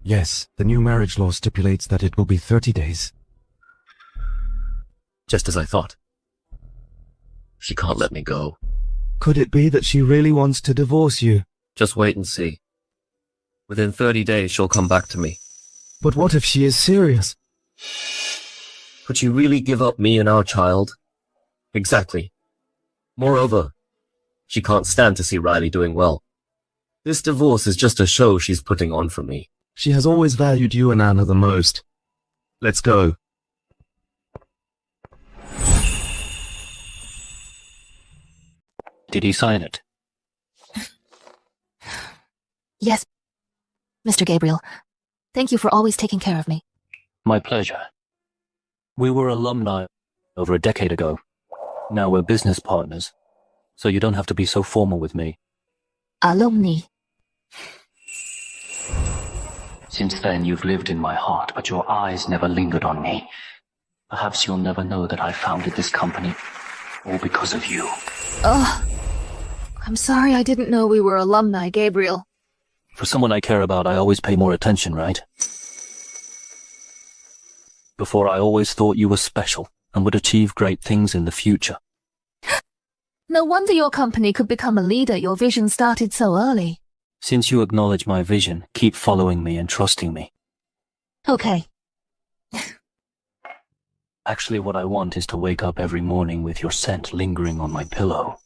Yes, the new marriage law stipulates that it will be 30 days. Just as I thought. She can't let me go. Could it be that she really wants to divorce you? Just wait and see. Within 30 days, she'll come back to me. But what if she is serious? Could she really give up me and our child? Exactly. Moreover, she can't stand to see Riley doing well. This divorce is just a show she's putting on for me. She has always valued you and Anna the most. Let's go. Did he sign it? Yes, Mr. Gabriel. Thank you for always taking care of me. My pleasure. We were alumni over a decade ago. Now we're business partners, so you don't have to be so formal with me. Alumni. Since then, you've lived in my heart, but your eyes never lingered on me. Perhaps you'll never know that I founded this company, all because of you. Oh, I'm sorry I didn't know we were alumni, Gabriel. For someone I care about, I always pay more attention, right? Before, I always thought you were special and would achieve great things in the future. No wonder your company could become a leader. Your vision started so early. Since you acknowledge my vision, keep following me and trusting me. Okay. Actually, what I want is to wake up every morning with your scent lingering on my pillow.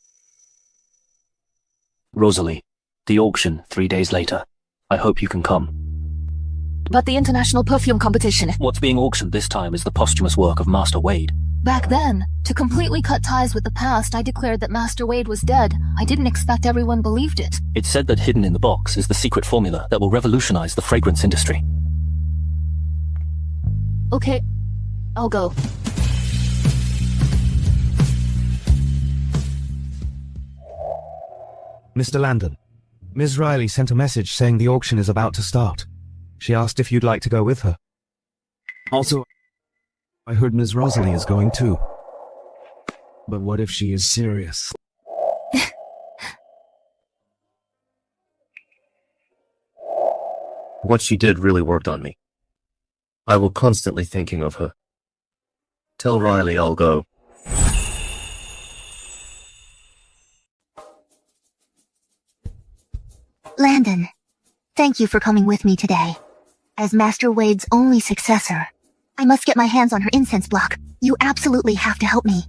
Rosalie, the auction 3 days later. I hope you can come. But the international perfume competition... What's being auctioned this time is the posthumous work of Master Wade. Back then, to completely cut ties with the past, I declared that Master Wade was dead. I didn't expect everyone believed it. It's said that hidden in the box is the secret formula that will revolutionize the fragrance industry. Okay, I'll go. Mr. Landon, Ms. Riley sent a message saying the auction is about to start. She asked if you'd like to go with her. Also, I heard Ms. Rosalie is going too. But what if she is serious? What she did really worked on me. I will constantly thinking of her. Tell Riley I'll go. Landon, thank you for coming with me today. As Master Wade's only successor, I must get my hands on her incense block. You absolutely have to help me.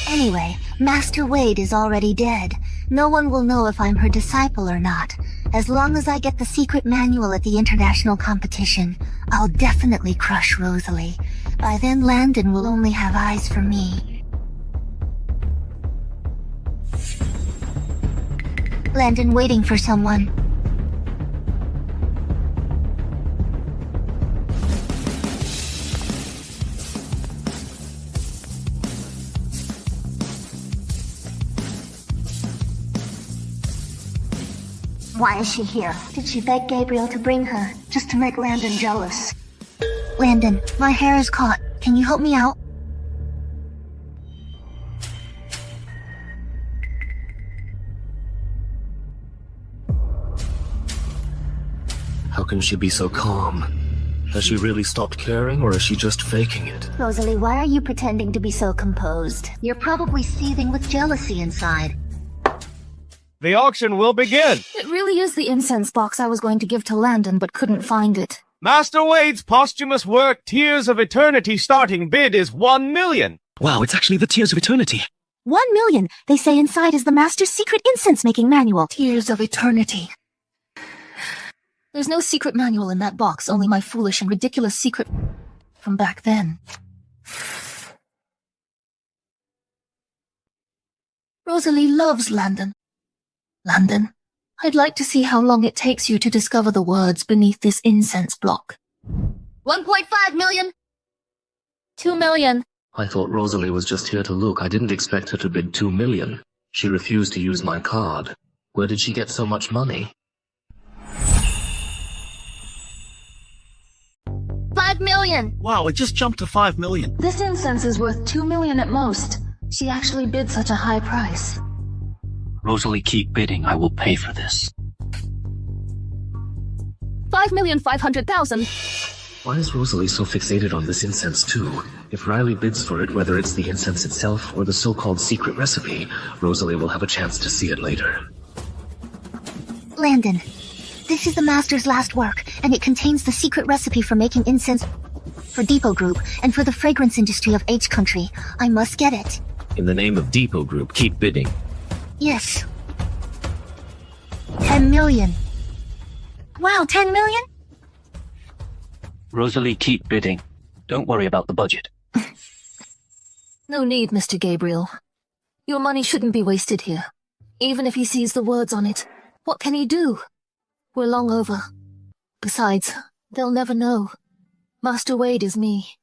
Anyway, Master Wade is already dead. No one will know if I'm her disciple or not. As long as I get the secret manual at the international competition, I'll definitely crush Rosalie. By then, Landon will only have eyes for me. Landon waiting for someone. Why is she here? Did she beg Gabriel to bring her, just to make Landon jealous? Landon, my hair is caught. Can you help me out? How can she be so calm? Has she really stopped caring, or is she just faking it? Rosalie, why are you pretending to be so composed? You're probably seething with jealousy inside. The auction will begin! It really is the incense box I was going to give to Landon, but couldn't find it. Master Wade's posthumous work, Tears of Eternity, starting bid is 1 million. Wow, it's actually the Tears of Eternity. 1 million! They say inside is the Master's secret incense-making manual. Tears of Eternity. There's no secret manual in that box, only my foolish and ridiculous secret from back then. Rosalie loves Landon. Landon, I'd like to see how long it takes you to discover the words beneath this incense block. 1.5 million. 2 million. I thought Rosalie was just here to look. I didn't expect her to bid 2 million. She refused to use my card. Where did she get so much money? 5 million. Wow, it just jumped to 5 million. This incense is worth 2 million at most. She actually bid such a high price. Rosalie, keep bidding. I will pay for this. 5,500,000. Why is Rosalie so fixated on this incense too? If Riley bids for it, whether it's the incense itself or the so-called secret recipe, Rosalie will have a chance to see it later. Landon, this is the Master's last work, and it contains the secret recipe for making incense for Depot Group and for the fragrance industry of H country. I must get it. In the name of Depot Group, keep bidding. Yes. 10 million. Wow, 10 million? Rosalie, keep bidding. Don't worry about the budget. No need, Mr. Gabriel. Your money shouldn't be wasted here. Even if he sees the words on it, what can he do? We're long over. Besides, they'll never know. Master Wade is me.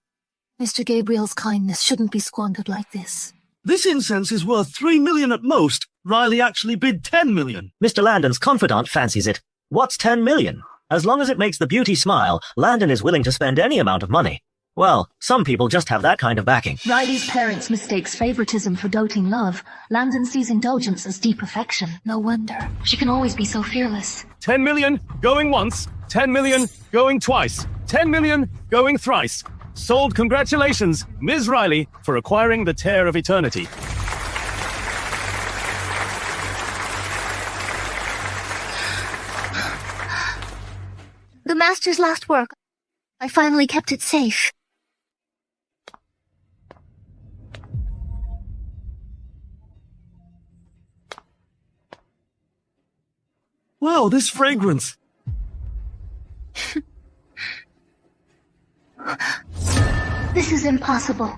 Mr. Gabriel's kindness shouldn't be squandered like this. This incense is worth 3 million at most. Riley actually bid 10 million. Mr. Landon's confidant fancies it. What's 10 million? As long as it makes the beauty smile, Landon is willing to spend any amount of money. Well, some people just have that kind of backing. Riley's parents mistakes favoritism for doting love. Landon sees indulgence as deep affection. No wonder. She can always be so fearless. 10 million going once, 10 million going twice, 10 million going thrice. Sold. Congratulations, Ms. Riley, for acquiring the Tear of Eternity. The Master's last work. I finally kept it safe. Wow, this fragrance. This is impossible.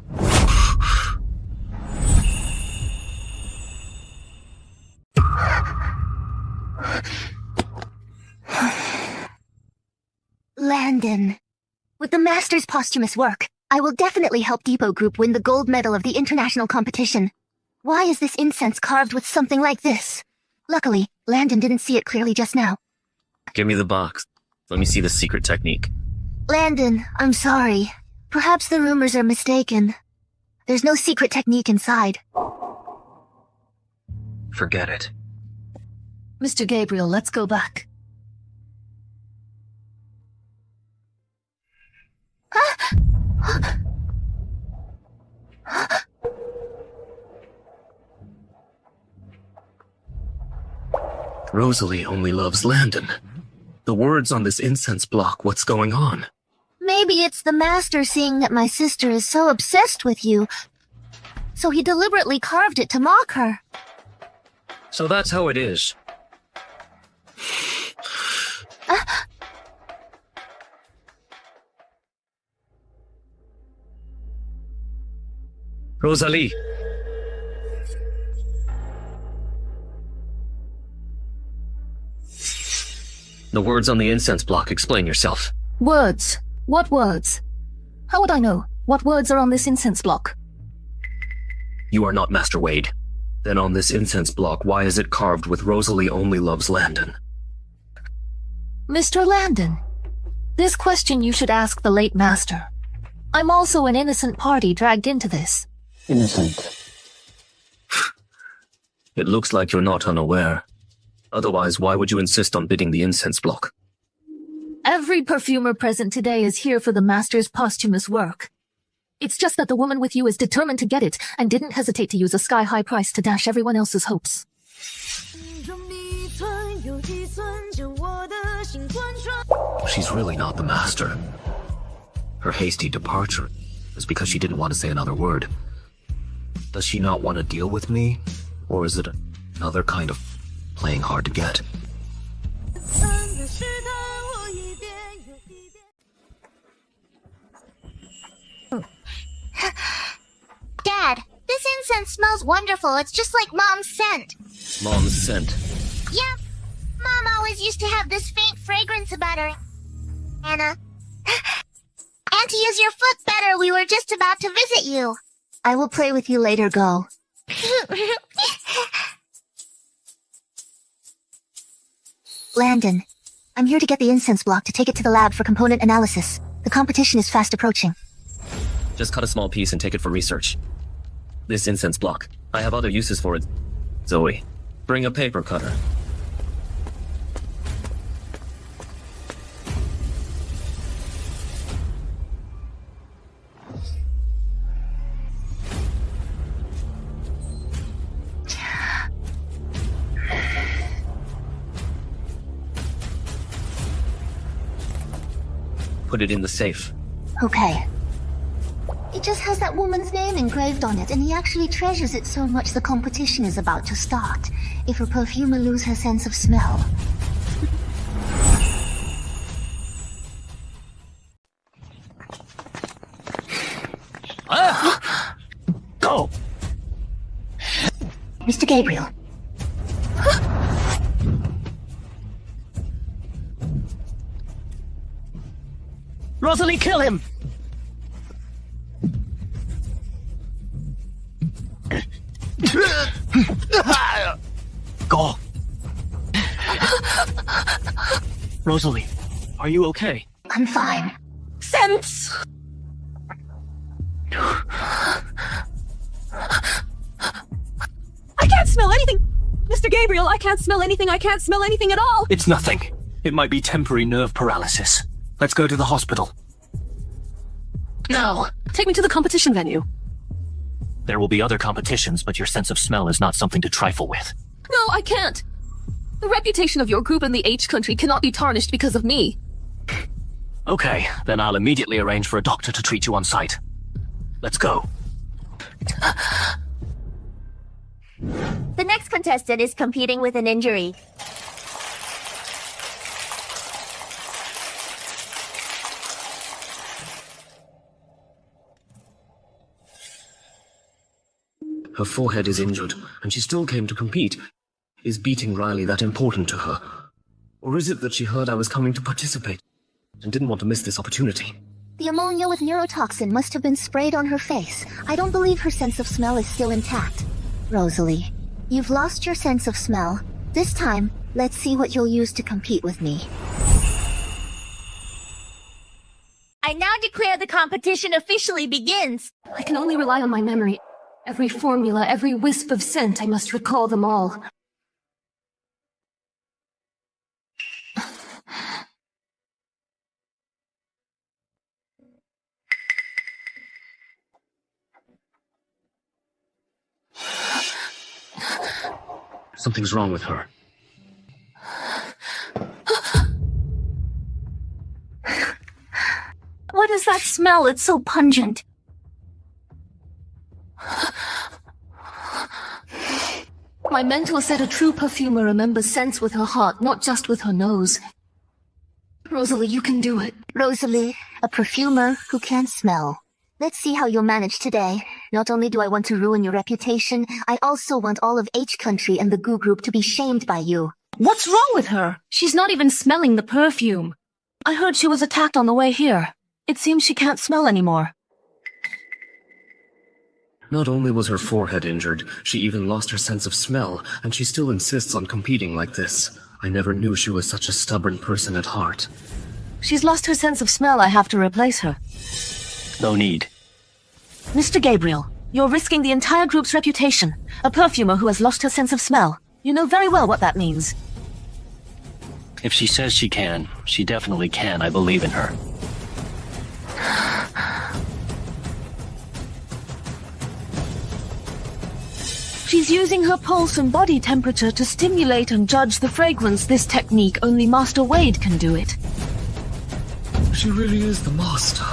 Landon. With the Master's posthumous work, I will definitely help Depot Group win the gold medal of the international competition. Why is this incense carved with something like this? Luckily, Landon didn't see it clearly just now. Give me the box. Let me see the secret technique. Landon, I'm sorry. Perhaps the rumors are mistaken. There's no secret technique inside. Forget it. Mr. Gabriel, let's go back. Rosalie only loves Landon. The words on this incense block, what's going on? Maybe it's the Master seeing that my sister is so obsessed with you, so he deliberately carved it to mock her. So that's how it is. Rosalie. The words on the incense block, explain yourself. Words? What words? How would I know? What words are on this incense block? You are not Master Wade. Then on this incense block, why is it carved with Rosalie only loves Landon? Mr. Landon, this question you should ask the late Master. I'm also an innocent party dragged into this. Innocent. It looks like you're not unaware. Otherwise, why would you insist on bidding the incense block? Every perfumer present today is here for the Master's posthumous work. It's just that the woman with you is determined to get it and didn't hesitate to use a sky-high price to dash everyone else's hopes. She's really not the Master. Her hasty departure is because she didn't want to say another word. Does she not want to deal with me? Or is it another kind of playing hard to get? Dad, this incense smells wonderful. It's just like Mom's scent. Mom's scent. Yeah, Mom always used to have this faint fragrance about her. Anna. And to use your foot better, we were just about to visit you. I will play with you later, go. Landon, I'm here to get the incense block to take it to the lab for component analysis. The competition is fast approaching. Just cut a small piece and take it for research. This incense block, I have other uses for it. Zoe, bring a paper cutter. Put it in the safe. Okay. It just has that woman's name engraved on it, and he actually treasures it so much the competition is about to start. If a perfumer lose her sense of smell. Go! Mr. Gabriel. Rosalie, kill him! Go! Rosalie, are you okay? I'm fine. Sense! I can't smell anything! Mr. Gabriel, I can't smell anything. I can't smell anything at all! It's nothing. It might be temporary nerve paralysis. Let's go to the hospital. No. Take me to the competition venue. There will be other competitions, but your sense of smell is not something to trifle with. No, I can't. The reputation of your group in the H country cannot be tarnished because of me. Okay, then I'll immediately arrange for a doctor to treat you on site. Let's go. The next contestant is competing with an injury. Her forehead is injured, and she still came to compete. Is beating Riley that important to her? Or is it that she heard I was coming to participate, and didn't want to miss this opportunity? The ammonia with neurotoxin must have been sprayed on her face. I don't believe her sense of smell is still intact. Rosalie, you've lost your sense of smell. This time, let's see what you'll use to compete with me. I now declare the competition officially begins. I can only rely on my memory. Every formula, every wisp of scent, I must recall them all. Something's wrong with her. What is that smell? It's so pungent. My mentor said a true perfumer remembers scents with her heart, not just with her nose. Rosalie, you can do it. Rosalie, a perfumer who can't smell. Let's see how you'll manage today. Not only do I want to ruin your reputation, I also want all of H country and the Goo group to be shamed by you. What's wrong with her? She's not even smelling the perfume. I heard she was attacked on the way here. It seems she can't smell anymore. Not only was her forehead injured, she even lost her sense of smell, and she still insists on competing like this. I never knew she was such a stubborn person at heart. She's lost her sense of smell. I have to replace her. No need. Mr. Gabriel, you're risking the entire group's reputation. A perfumer who has lost her sense of smell. You know very well what that means. If she says she can, she definitely can. I believe in her. She's using her pulse and body temperature to stimulate and judge the fragrance. This technique, only Master Wade can do it. She really is the master.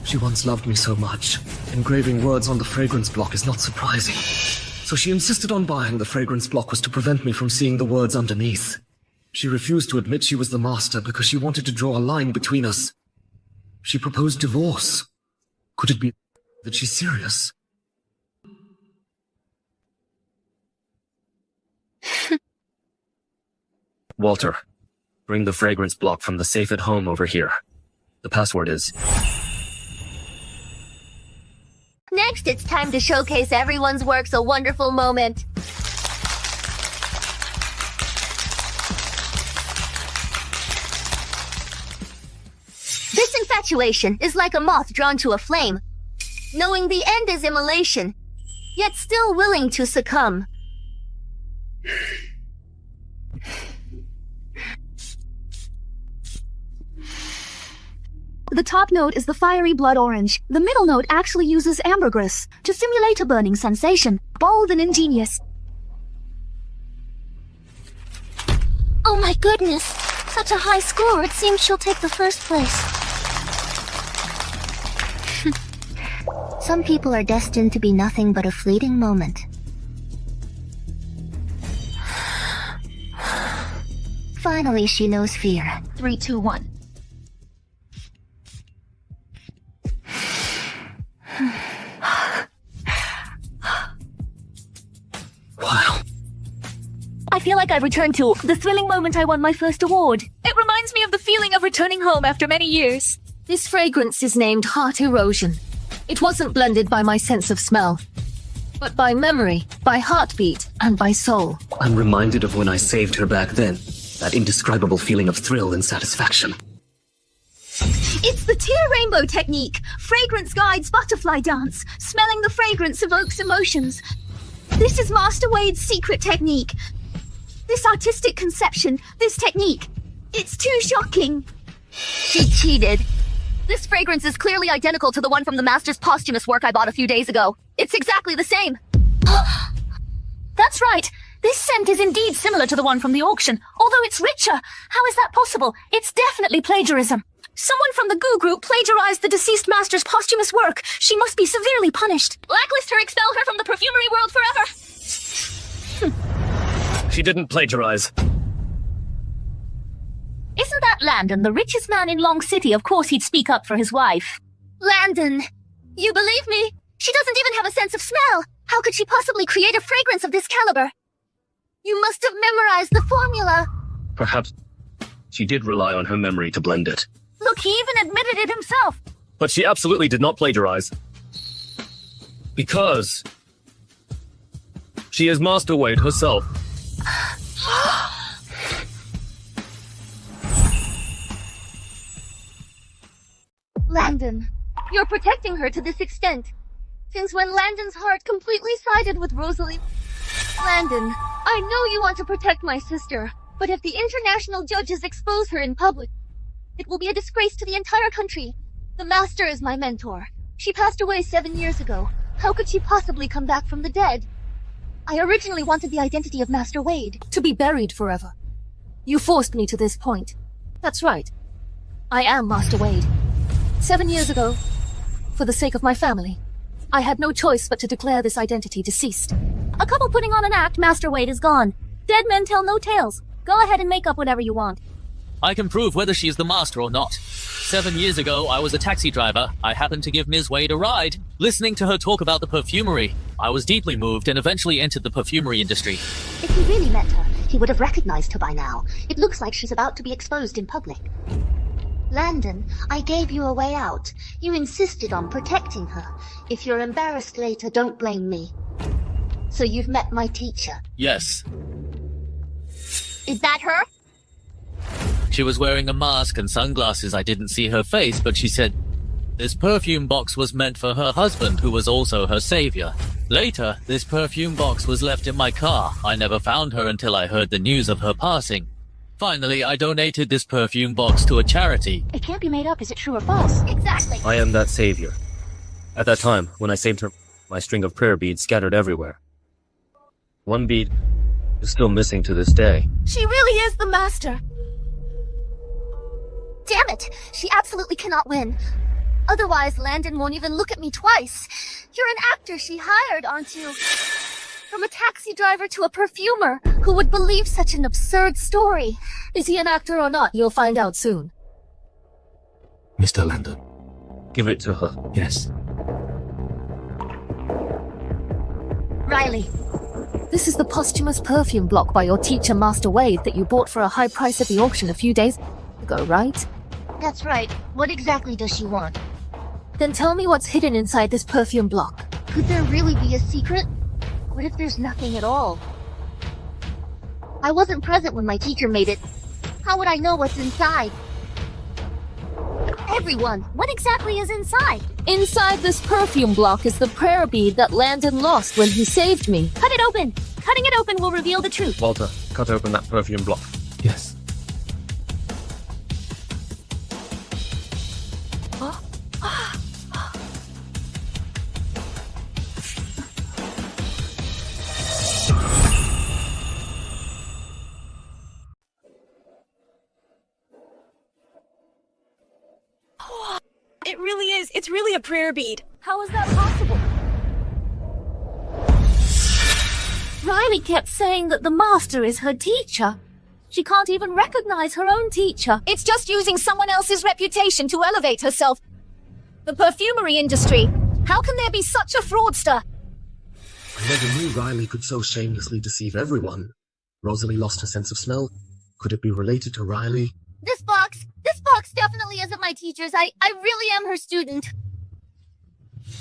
She once loved me so much. Engraving words on the fragrance block is not surprising. So she insisted on buying the fragrance block was to prevent me from seeing the words underneath. She refused to admit she was the master because she wanted to draw a line between us. She proposed divorce. Could it be that she's serious? Walter, bring the fragrance block from the safe at home over here. The password is... Next, it's time to showcase everyone's work's a wonderful moment. This infatuation is like a moth drawn to a flame, knowing the end is immolation, yet still willing to succumb. The top note is the fiery blood orange. The middle note actually uses ambergris to simulate a burning sensation. Bold and ingenious. Oh my goodness! Such a high score, it seems she'll take the first place. Some people are destined to be nothing but a fleeting moment. Finally, she knows fear. 3, 2, 1. Wow. I feel like I've returned to the thrilling moment I won my first award. It reminds me of the feeling of returning home after many years. This fragrance is named Heart Erosion. It wasn't blended by my sense of smell, but by memory, by heartbeat, and by soul. I'm reminded of when I saved her back then. That indescribable feeling of thrill and satisfaction. It's the tear rainbow technique. Fragrance guides butterfly dance. Smelling the fragrance evokes emotions. This is Master Wade's secret technique. This artistic conception, this technique, it's too shocking. She cheated. This fragrance is clearly identical to the one from the Master's posthumous work I bought a few days ago. It's exactly the same. That's right. This scent is indeed similar to the one from the auction, although it's richer. How is that possible? It's definitely plagiarism. Someone from the Goo Group plagiarized the deceased master's posthumous work. She must be severely punished. Blacklist her, expel her from the perfumery world forever. She didn't plagiarize. Isn't that Landon, the richest man in Long City? Of course he'd speak up for his wife. Landon, you believe me? She doesn't even have a sense of smell. How could she possibly create a fragrance of this caliber? You must have memorized the formula. Perhaps she did rely on her memory to blend it. Look, he even admitted it himself. But she absolutely did not plagiarize. Because she is Master Wade herself. Landon, you're protecting her to this extent. Since when Landon's heart completely sided with Rosalie. Landon, I know you want to protect my sister, but if the international judges expose her in public, it will be a disgrace to the entire country. The Master is my mentor. She passed away 7 years ago. How could she possibly come back from the dead? I originally wanted the identity of Master Wade. To be buried forever. You forced me to this point. That's right. I am Master Wade. 7 years ago, for the sake of my family, I had no choice but to declare this identity deceased. A couple putting on an act, Master Wade is gone. Dead men tell no tales. Go ahead and make up whatever you want. I can prove whether she is the master or not. 7 years ago, I was a taxi driver. I happened to give Ms. Wade a ride. Listening to her talk about the perfumery, I was deeply moved and eventually entered the perfumery industry. If he really met her, he would have recognized her by now. It looks like she's about to be exposed in public. Landon, I gave you a way out. You insisted on protecting her. If you're embarrassed later, don't blame me. So you've met my teacher. Yes. Is that her? She was wearing a mask and sunglasses. I didn't see her face, but she said this perfume box was meant for her husband, who was also her savior. Later, this perfume box was left in my car. I never found her until I heard the news of her passing. Finally, I donated this perfume box to a charity. It can't be made up. Is it true or false? Exactly. I am that savior. At that time, when I saved her, my string of prayer beads scattered everywhere. One bead is still missing to this day. She really is the master. Damn it! She absolutely cannot win. Otherwise, Landon won't even look at me twice. You're an actor she hired, aren't you? From a taxi driver to a perfumer. Who would believe such an absurd story? Is he an actor or not? You'll find out soon. Mr. Landon. Give it to her. Yes. Riley, This is the posthumous perfume block by your teacher, Master Wade, that you bought for a high price at the auction a few days ago, right? That's right. What exactly does she want? Then tell me what's hidden inside this perfume block. Could there really be a secret? What if there's nothing at all? I wasn't present when my teacher made it. How would I know what's inside? Everyone, What exactly is inside? Inside this perfume block is the prayer bead that Landon lost when he saved me. Cut it open! Cutting it open will reveal the truth. Walter, cut open that perfume block. Yes. It really is. It's really a prayer bead. How is that possible? Riley kept saying that the master is her teacher. She can't even recognize her own teacher. It's just using someone else's reputation to elevate herself. The perfumery industry. How can there be such a fraudster? I never knew Riley could so shamelessly deceive everyone. Rosalie lost her sense of smell. Could it be related to Riley? This box definitely isn't my teacher's. I really am her student.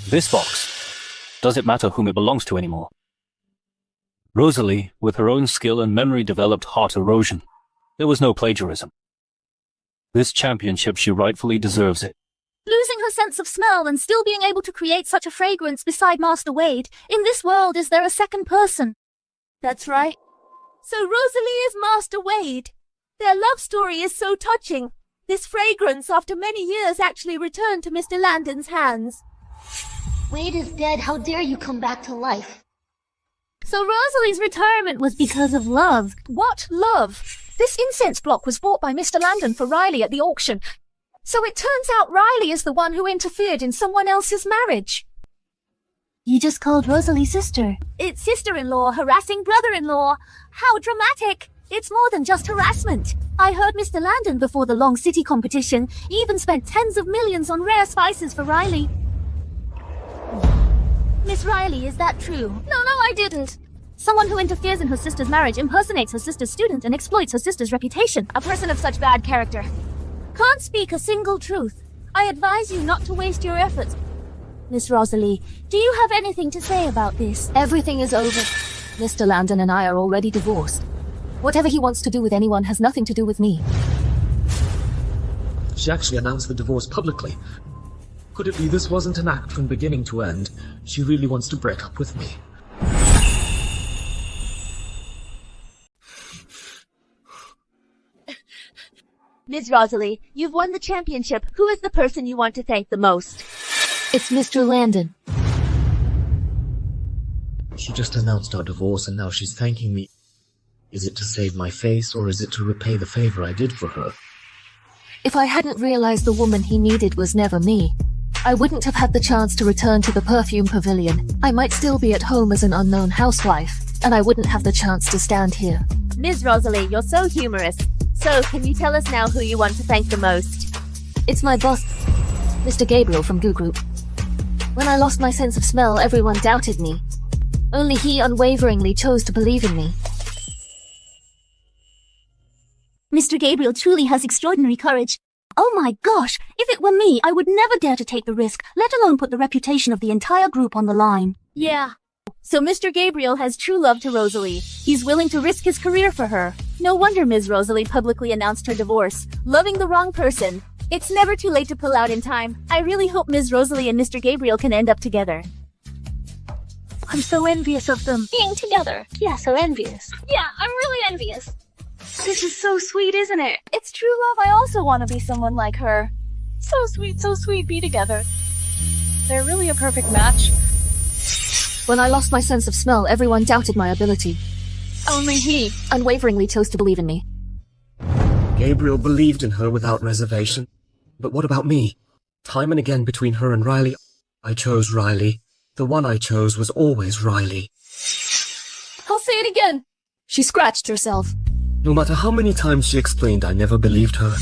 This box. Does it matter whom it belongs to anymore? Rosalie, with her own skill and memory, developed heart erosion. There was no plagiarism. This championship, she rightfully deserves it. Losing her sense of smell and still being able to create such a fragrance beside Master Wade. In this world, is there a second person? That's right. So Rosalie is Master Wade. Their love story is so touching. This fragrance, after many years, actually returned to Mr. Landon's hands. Wade is dead. How dare you come back to life? So Rosalie's retirement was because of love. What love? This incense block was bought by Mr. Landon for Riley at the auction. So it turns out Riley is the one who interfered in someone else's marriage. You just called Rosalie sister. It's sister-in-law harassing brother-in-law. How dramatic! It's more than just harassment. I heard Mr. Landon before the Long City competition even spent tens of millions on rare spices for Riley. Miss Riley, is that true? No, I didn't. Someone who interferes in her sister's marriage impersonates her sister's student and exploits her sister's reputation. A person of such bad character. Can't speak a single truth. I advise you not to waste your efforts. Miss Rosalie, do you have anything to say about this? Everything is over. Mr. Landon and I are already divorced. Whatever he wants to do with anyone has nothing to do with me. She actually announced the divorce publicly. Could it be this wasn't an act from beginning to end? She really wants to break up with me. Ms. Rosalie, you've won the championship. Who is the person you want to thank the most? It's Mr. Landon. She just announced our divorce and now she's thanking me. Is it to save my face or is it to repay the favor I did for her? If I hadn't realized the woman he needed was never me, I wouldn't have had the chance to return to the perfume pavilion. I might still be at home as an unknown housewife, and I wouldn't have the chance to stand here. Ms. Rosalie, you're so humorous. So, can you tell us now who you want to thank the most? It's my boss, Mr. Gabriel from Goo Group. When I lost my sense of smell, everyone doubted me. Only he unwaveringly chose to believe in me. Mr. Gabriel truly has extraordinary courage. Oh my gosh, if it were me, I would never dare to take the risk, let alone put the reputation of the entire group on the line. Yeah. So Mr. Gabriel has true love to Rosalie. He's willing to risk his career for her. No wonder Ms. Rosalie publicly announced her divorce. Loving the wrong person. It's never too late to pull out in time. I really hope Ms. Rosalie and Mr. Gabriel can end up together. I'm so envious of them. Being together. Yeah, so envious. Yeah, I'm really envious. This is so sweet, isn't it? It's true love. I also want to be someone like her. So sweet, be together. They're really a perfect match. When I lost my sense of smell, everyone doubted my ability. Only he unwaveringly chose to believe in me. Gabriel believed in her without reservation. But what about me? Time and again between her and Riley, I chose Riley. The one I chose was always Riley. I'll say it again. She scratched herself. No matter how many times she explained, I never believed her.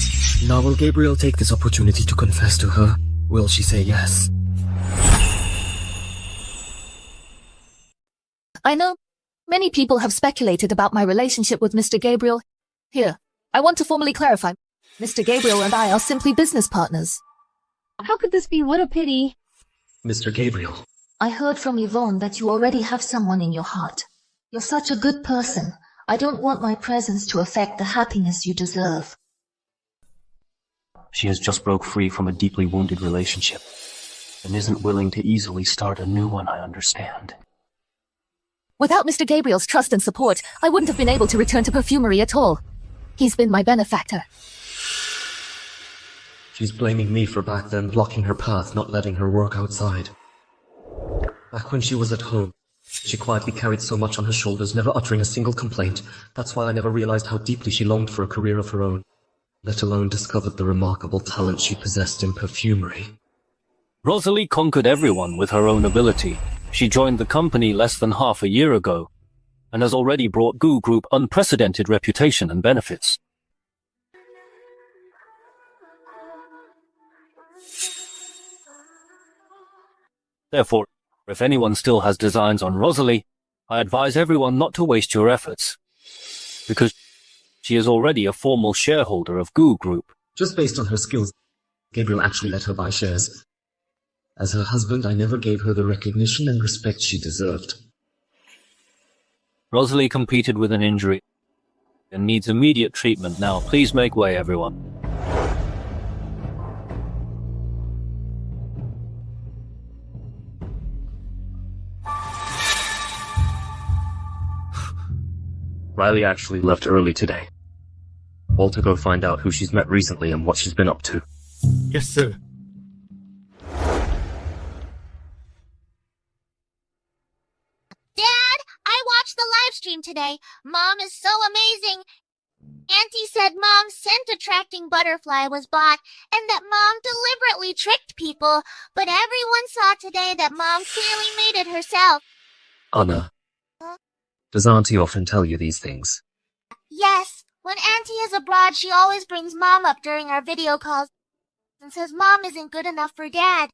Now will Gabriel take this opportunity to confess to her? Will she say yes? I know Many people have speculated about my relationship with Mr. Gabriel. Here, I want to formally clarify. Mr. Gabriel and I are simply business partners. How could this be? What a pity. Mr. Gabriel. I heard from Yvonne that you already have someone in your heart. You're such a good person. I don't want my presence to affect the happiness you deserve. She has just broke free from a deeply wounded relationship and isn't willing to easily start a new one, I understand. Without Mr. Gabriel's trust and support, I wouldn't have been able to return to perfumery at all. He's been my benefactor. She's blaming me for back then blocking her path, not letting her work outside. Back when she was at home, she quietly carried so much on her shoulders, never uttering a single complaint. That's why I never realized how deeply she longed for a career of her own, let alone discovered the remarkable talent she possessed in perfumery. Rosalie conquered everyone with her own ability. She joined the company less than half a year ago, and has already brought Goo Group unprecedented reputation and benefits. Therefore, if anyone still has designs on Rosalie, I advise everyone not to waste your efforts, because she is already a formal shareholder of Goo Group. Just based on her skills, Gabriel actually let her buy shares. As her husband, I never gave her the recognition and respect she deserved. Rosalie competed with an injury and needs immediate treatment now. Please make way, everyone. Riley actually left early today. Walter, go find out who she's met recently and what she's been up to. Yes, sir. Dad, I watched the live stream today. Mom is so amazing. Auntie said Mom's scent-attracting butterfly was bought and that Mom deliberately tricked people, but everyone saw today that Mom clearly made it herself. Anna, does Auntie often tell you these things? Yes, when Auntie is abroad, she always brings Mom up during our video calls and says Mom isn't good enough for Dad.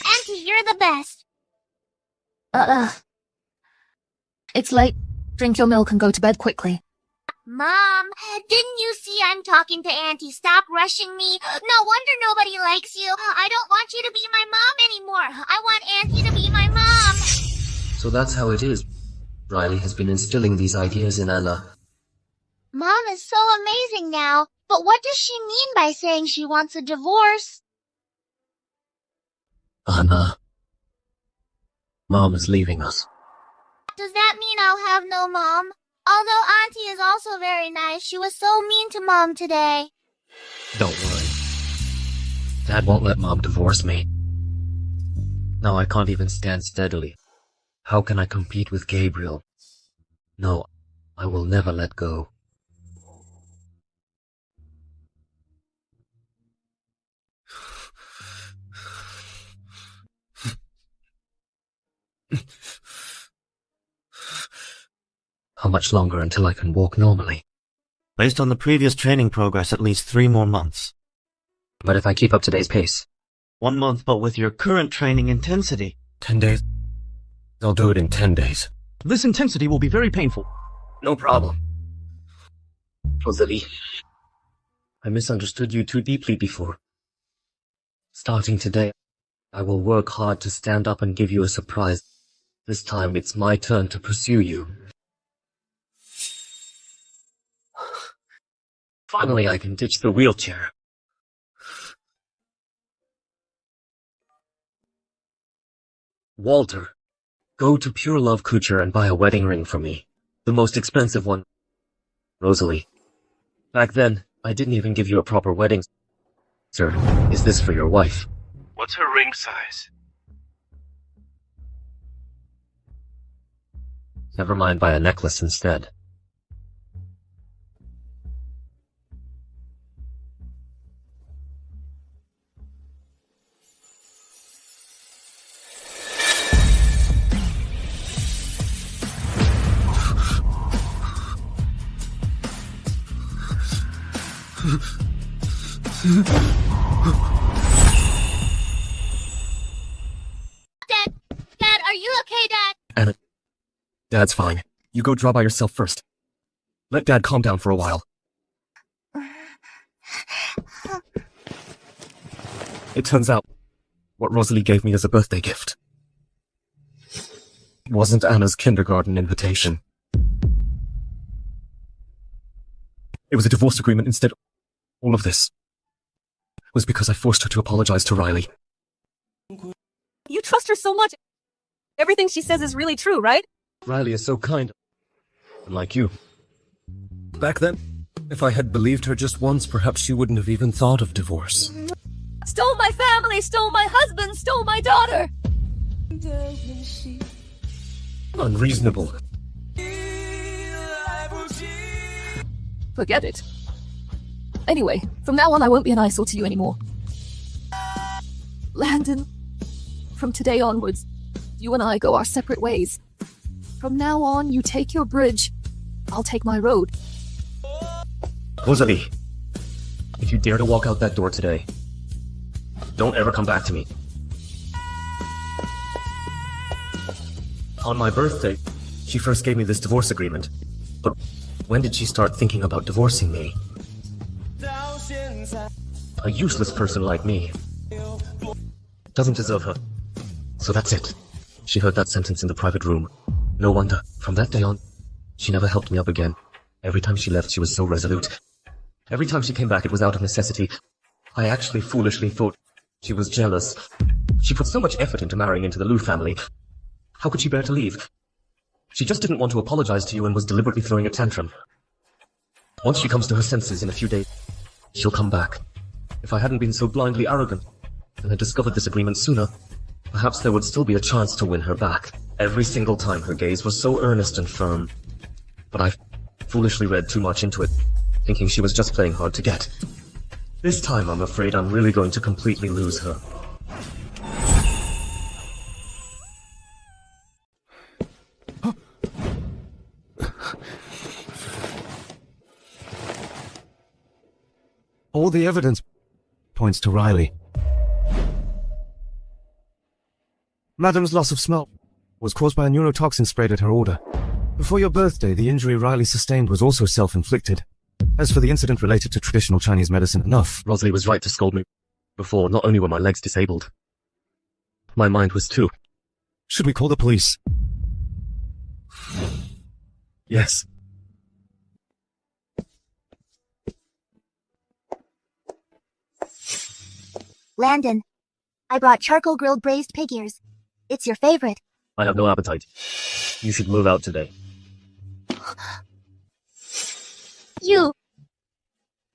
Auntie, you're the best. It's late. Drink your milk and go to bed quickly. Mom, didn't you see I'm talking to Auntie? Stop rushing me. No wonder nobody likes you. I don't want you to be my mom anymore. I want Auntie to be my mom. So that's how it is. Riley has been instilling these ideas in Anna. Mom is so amazing now, but what does she mean by saying she wants a divorce? Anna, Mom is leaving us. Does that mean I'll have no mom? Although Auntie is also very nice, she was so mean to Mom today. Don't worry. Dad won't let Mom divorce me. Now I can't even stand steadily. How can I compete with Gabriel? No, I will never let go. How much longer until I can walk normally? Based on the previous training progress, at least 3 more months. But if I keep up today's pace? 1 month, but with your current training intensity. 10 days? I'll do it in 10 days. This intensity will be very painful. No problem. Rosalie, I misunderstood you too deeply before. Starting today, I will work hard to stand up and give you a surprise. This time it's my turn to pursue you. Finally, I can ditch the wheelchair. Walter, go to Pure Love Couture and buy a wedding ring for me. The most expensive one. Rosalie, back then, I didn't even give you a proper wedding. Sir, is this for your wife? What's her ring size? Never mind, buy a necklace instead. Dad, are you okay, Dad? Anna, Dad's fine. You go draw by yourself first. Let Dad calm down for a while. It turns out, what Rosalie gave me as a birthday gift wasn't Anna's kindergarten invitation. It was a divorce agreement instead. All of this was because I forced her to apologize to Riley. You trust her so much. Everything she says is really true, right? Riley is so kind. Unlike you. Back then, if I had believed her just once, perhaps she wouldn't have even thought of divorce. Stole my family, stole my husband, stole my daughter! Unreasonable. Forget it. Anyway, from now on I won't be an eyesore to you anymore. Landon, from today onwards, you and I go our separate ways. From now on, you take your bridge, I'll take my road. Rosalie, if you dare to walk out that door today, don't ever come back to me. On my birthday, she first gave me this divorce agreement. But when did she start thinking about divorcing me? A useless person like me doesn't deserve her. So that's it. She heard that sentence in the private room. No wonder. From that day on, she never helped me up again. Every time she left, she was so resolute. Every time she came back, it was out of necessity. I actually foolishly thought she was jealous. She put so much effort into marrying into the Liu family. How could she bear to leave? She just didn't want to apologize to you and was deliberately throwing a tantrum. Once she comes to her senses in a few days, she'll come back. If I hadn't been so blindly arrogant and had discovered this agreement sooner, perhaps there would still be a chance to win her back. Every single time her gaze was so earnest and firm. But I foolishly read too much into it, thinking she was just playing hard to get. This time I'm afraid I'm really going to completely lose her. All the evidence points to Riley. Madam's loss of smell was caused by a neurotoxin sprayed at her order. Before your birthday, the injury Riley sustained was also self-inflicted. As for the incident related to traditional Chinese medicine, enough. Rosalie was right to scold me. Before, not only were my legs disabled, my mind was too. Should we call the police? Yes. Landon, I brought charcoal grilled braised pig ears. It's your favorite. I have no appetite. You should move out today.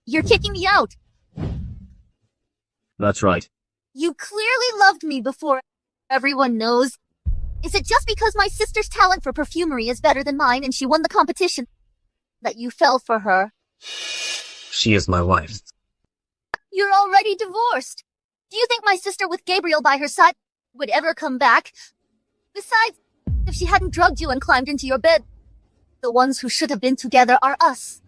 You're kicking me out. That's right. You clearly loved me before. Everyone knows. Is it just because my sister's talent for perfumery is better than mine and she won the competition that you fell for her? She is my wife. You're already divorced. Do you think my sister with Gabriel by her side would ever come back? Besides, if she hadn't drugged you and climbed into your bed, the ones who should have been together are us.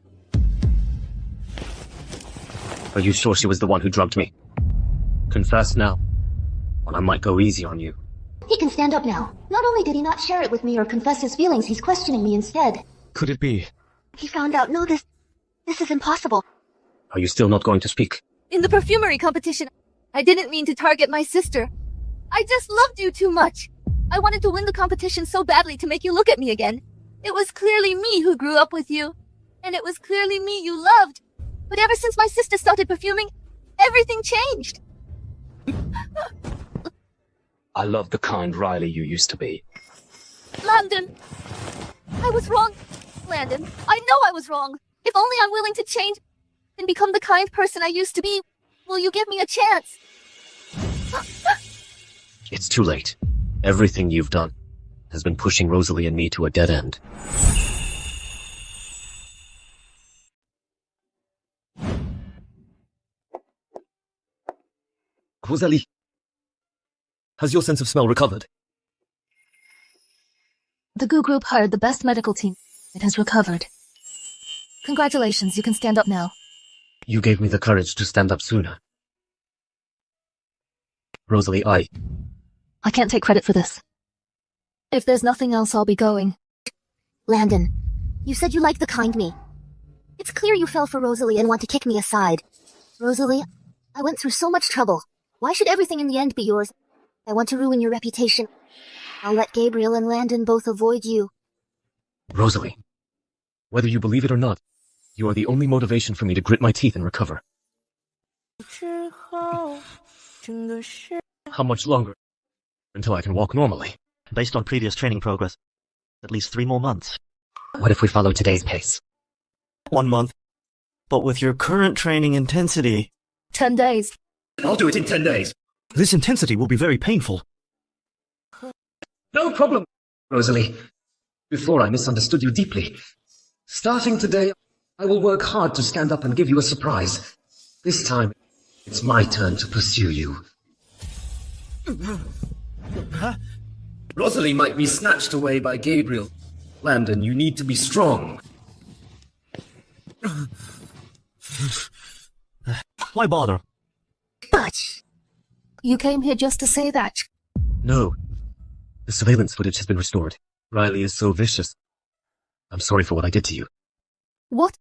Are you sure she was the one who drugged me? Confess now, or I might go easy on you. He can stand up now. Not only did he not share it with me or confess his feelings, he's questioning me instead. Could it be? He found out, no, this is impossible. Are you still not going to speak? In the perfumery competition, I didn't mean to target my sister. I just loved you too much. I wanted to win the competition so badly to make you look at me again. It was clearly me who grew up with you. And it was clearly me you loved. But ever since my sister started perfuming, everything changed. I love the kind Riley you used to be. Landon! I was wrong. Landon, I know I was wrong. If only I'm willing to change and become the kind person I used to be, will you give me a chance? It's too late. Everything you've done has been pushing Rosalie and me to a dead end. Rosalie, has your sense of smell recovered? The Goo Group hired the best medical team. It has recovered. Congratulations, you can stand up now. You gave me the courage to stand up sooner. Rosalie, I can't take credit for this. If there's nothing else, I'll be going. Landon, you said you liked the kind me. It's clear you fell for Rosalie and want to kick me aside. Rosalie, I went through so much trouble. Why should everything in the end be yours? I want to ruin your reputation. I'll let Gabriel and Landon both avoid you. Rosalie, whether you believe it or not, you are the only motivation for me to grit my teeth and recover. How much longer? Until I can walk normally. Based on previous training progress, at least 3 more months. What if we follow today's pace? 1 month. But with your current training intensity... 10 days. I'll do it in 10 days. This intensity will be very painful. No problem, Rosalie. Before I misunderstood you deeply. Starting today, I will work hard to stand up and give you a surprise. This time, it's my turn to pursue you. Huh? Rosalie might be snatched away by Gabriel. Landon, you need to be strong. Why bother? But you came here just to say that. No. The surveillance footage has been restored. Riley is so vicious. I'm sorry for what I did to you. What?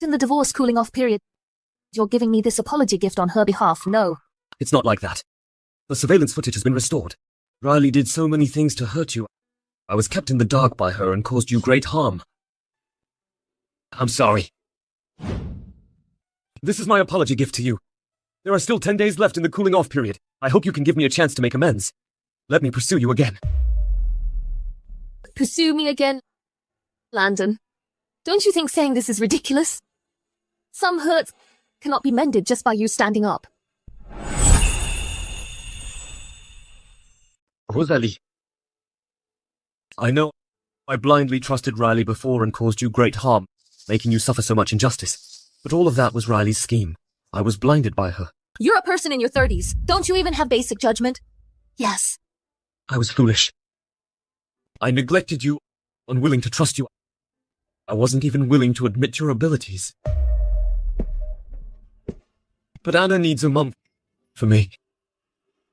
In the divorce cooling off period, you're giving me this apology gift on her behalf? No. It's not like that. The surveillance footage has been restored. Riley did so many things to hurt you. I was kept in the dark by her and caused you great harm. I'm sorry. This is my apology gift to you. There are still 10 days left in the cooling off period. I hope you can give me a chance to make amends. Let me pursue you again. Pursue me again? Landon, don't you think saying this is ridiculous? Some hurts cannot be mended just by you standing up. Rosalie. I know I blindly trusted Riley before and caused you great harm, making you suffer so much injustice. But all of that was Riley's scheme. I was blinded by her. You're a person in your 30s. Don't you even have basic judgment? Yes. I was foolish. I neglected you, unwilling to trust you. I wasn't even willing to admit your abilities. But Anna needs a mum for me.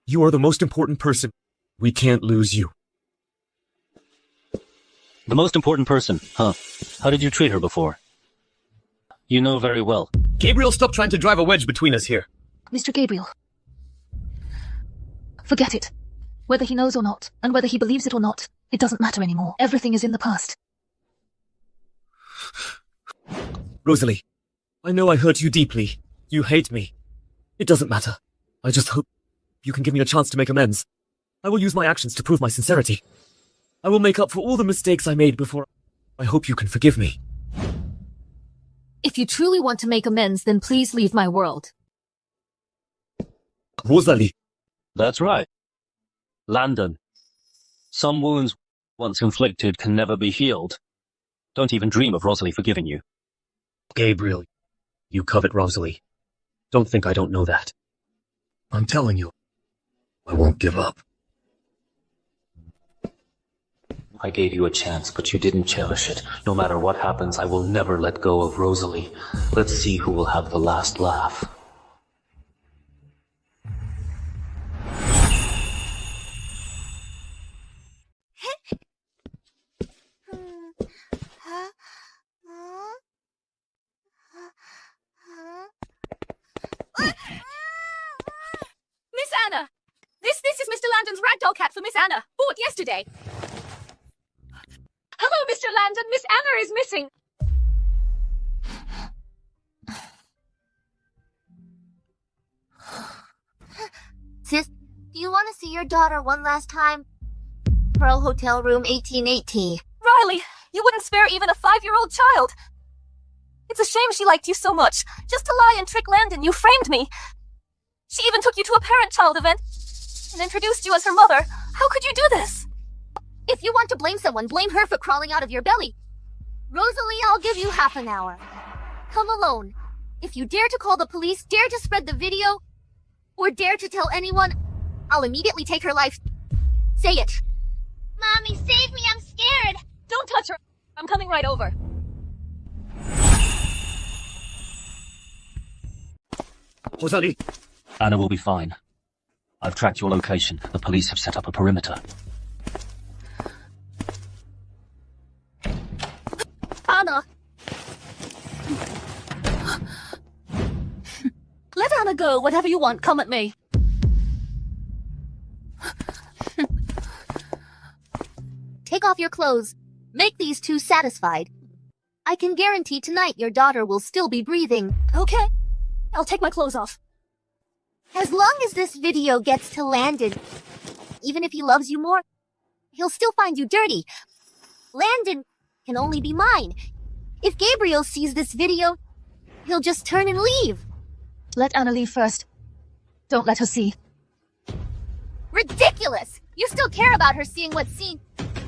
You are the most important person. We can't lose you. The most important person, huh? How did you treat her before? You know very well. Gabriel, stop trying to drive a wedge between us here. Mr. Gabriel. Forget it. Whether he knows or not, and whether he believes it or not, it doesn't matter anymore. Everything is in the past. Rosalie, I know I hurt you deeply. You hate me. It doesn't matter. I just hope you can give me a chance to make amends. I will use my actions to prove my sincerity. I will make up for all the mistakes I made before. I hope you can forgive me. If you truly want to make amends, then please leave my world. Rosalie. That's right. Landon. Some wounds once inflicted can never be healed. Don't even dream of Rosalie forgiving you. Gabriel, you covet Rosalie. Don't think I don't know that. I'm telling you, I won't give up. I gave you a chance, but you didn't cherish it. No matter what happens, I will never let go of Rosalie. Let's see who will have the last laugh. Miss Anna! This is Mr. Landon's ragdoll cat for Miss Anna. Bought yesterday. Hello, Mr. Landon. Miss Anna is missing. Sis, do you want to see your daughter one last time? Pearl Hotel Room 1880. Riley, you wouldn't spare even a 5-year-old child. It's a shame she liked you so much. Just to lie and trick Landon, you framed me. She even took you to a parent-child event and introduced you as her mother. How could you do this? If you want to blame someone, blame her for crawling out of your belly. Rosalie, I'll give you half an hour. Come alone. If you dare to call the police, dare to spread the video, or dare to tell anyone, I'll immediately take her life. Say it. Mommy, save me, I'm scared. Don't touch her. I'm coming right over. Rosalie! Anna will be fine. I've tracked your location. The police have set up a perimeter. Anna! Let Anna go. Whatever you want, come at me. Take off your clothes. Make these two satisfied. I can guarantee tonight your daughter will still be breathing. Okay. I'll take my clothes off. As long as this video gets to Landon, even if he loves you more, he'll still find you dirty. Landon can only be mine. If Gabriel sees this video, he'll just turn and leave. Let Anna leave first. Don't let her see. Ridiculous! You still care about her seeing what's seen.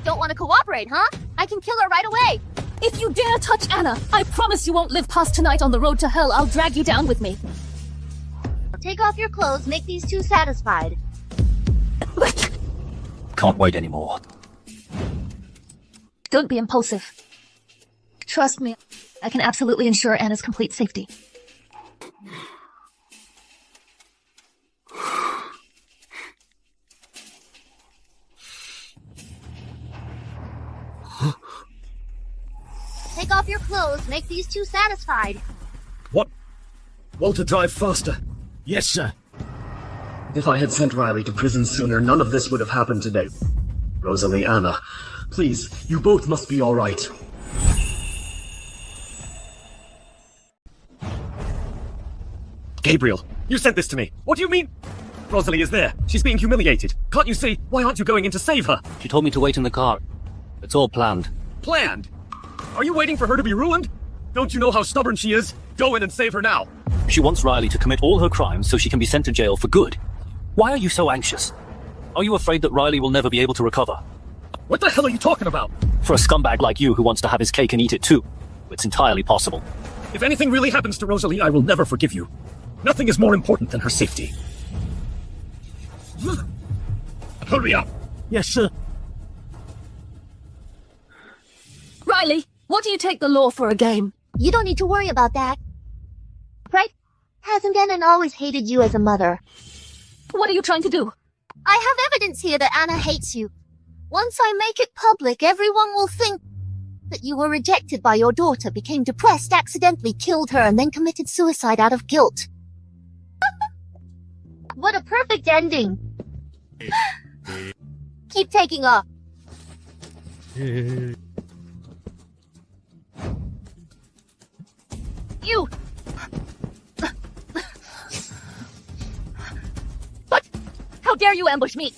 Don't want to cooperate, huh? I can kill her right away. If you dare touch Anna, I promise you won't live past tonight on the road to hell. I'll drag you down with me. Take off your clothes, make these two satisfied. Can't wait anymore. Don't be impulsive. Trust me, I can absolutely ensure Anna's complete safety. Take off your clothes, make these two satisfied. What? Walter, drive faster. Yes, sir. If I had sent Riley to prison sooner, none of this would have happened today. Rosalie, Anna, please, you both must be all right. Gabriel, you sent this to me. What do you mean? Rosalie is there. She's being humiliated. Can't you see? Why aren't you going in to save her? She told me to wait in the car. It's all planned. Planned? Are you waiting for her to be ruined? Don't you know how stubborn she is? Go in and save her now. She wants Riley to commit all her crimes so she can be sent to jail for good. Why are you so anxious? Are you afraid that Riley will never be able to recover? What the hell are you talking about? For a scumbag like you who wants to have his cake and eat it too, it's entirely possible. If anything really happens to Rosalie, I will never forgive you. Nothing is more important than her safety. Hurry up. Yes, sir. Riley, what do you take the law for a game? You don't need to worry about that. Right? Hasn't Anna always hated you as a mother? What are you trying to do? I have evidence here that Anna hates you. Once I make it public, everyone will think that you were rejected by your daughter, became depressed, accidentally killed her, and then committed suicide out of guilt. What a perfect ending. Keep taking off. You! But how dare you ambush me?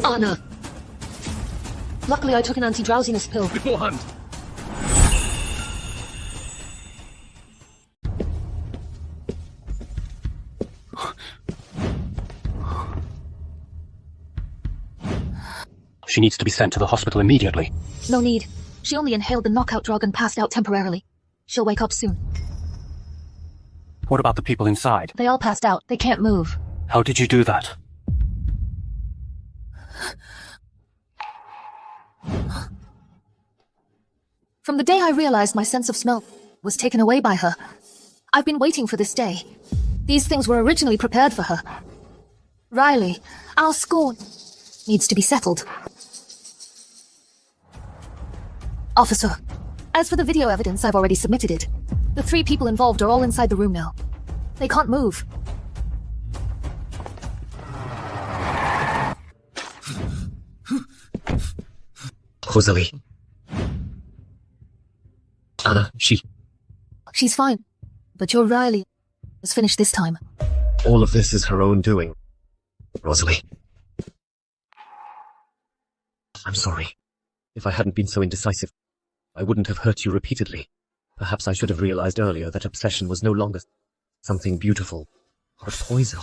Anna. Luckily I took an anti-drowsiness pill. Beforehand. She needs to be sent to the hospital immediately. No need. She only inhaled the knockout drug and passed out temporarily. She'll wake up soon. What about the people inside? They all passed out. They can't move. How did you do that? From the day I realized my sense of smell was taken away by her, I've been waiting for this day. These things were originally prepared for her. Riley, our score needs to be settled. Officer, as for the video evidence, I've already submitted it. The 3 people involved are all inside the room now. They can't move. Rosalie. Anna, She's fine. But your Riley was finished this time. all of this is her own doing. Rosalie. I'm sorry. If I hadn't been so indecisive, I wouldn't have hurt you repeatedly. Perhaps I should have realized earlier that obsession was no longer something beautiful, but poison.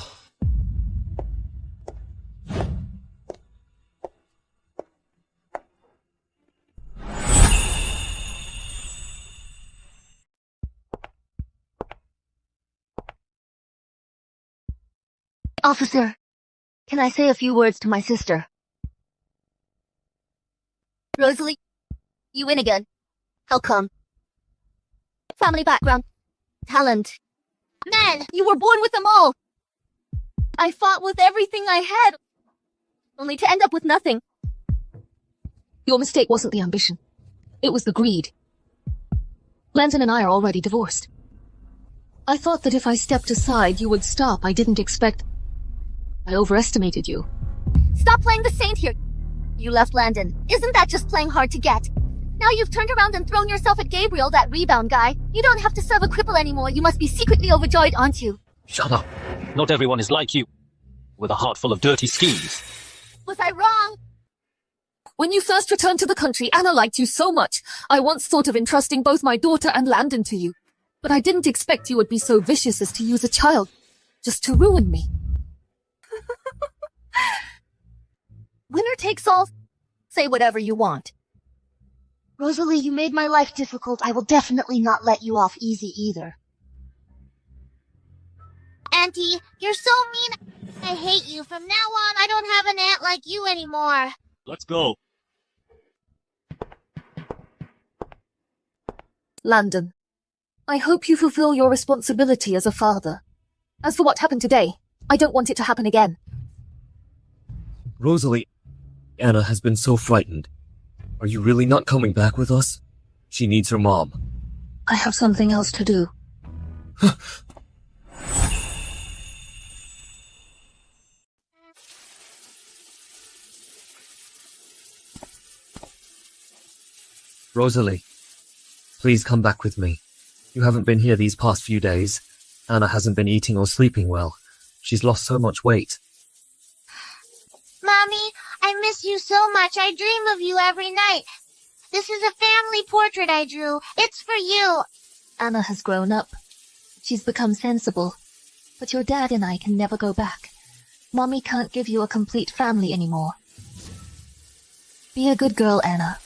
Officer, can I say a few words to my sister? Rosalie, You win again. How come? Family background. Talent. Men, you were born with them all. I fought with everything I had, only to end up with nothing. Your mistake wasn't the ambition. It was the greed. Landon and I are already divorced. I thought that if I stepped aside, you would stop. I didn't expect... I overestimated you. Stop playing the saint here. You left Landon. Isn't that just playing hard to get? Now you've turned around and thrown yourself at Gabriel, that rebound guy. You don't have to serve a cripple anymore. You must be secretly overjoyed, aren't you? Shut up. Not everyone is like you, with a heart full of dirty schemes. Was I wrong? When you first returned to the country, Anna liked you so much. I once thought of entrusting both my daughter and Landon to you. But I didn't expect you would be so vicious as to use a child, just to ruin me. Winner takes all. Say whatever you want. Rosalie, you made my life difficult. I will definitely not let you off easy either. Auntie, you're so mean. I hate you. From now on, I don't have an aunt like you anymore. Let's go. Landon, I hope you fulfill your responsibility as a father. As for what happened today, I don't want it to happen again. Rosalie, Anna has been so frightened. Are you really not coming back with us? She needs her mom. I have something else to do. Rosalie, please come back with me. You haven't been here these past few days. Anna hasn't been eating or sleeping well. She's lost so much weight. Mommy, I miss you so much. I dream of you every night. This is a family portrait I drew. It's for you. Anna has grown up. She's become sensible. But your dad and I can never go back. Mommy can't give you a complete family anymore. Be a good girl, Anna.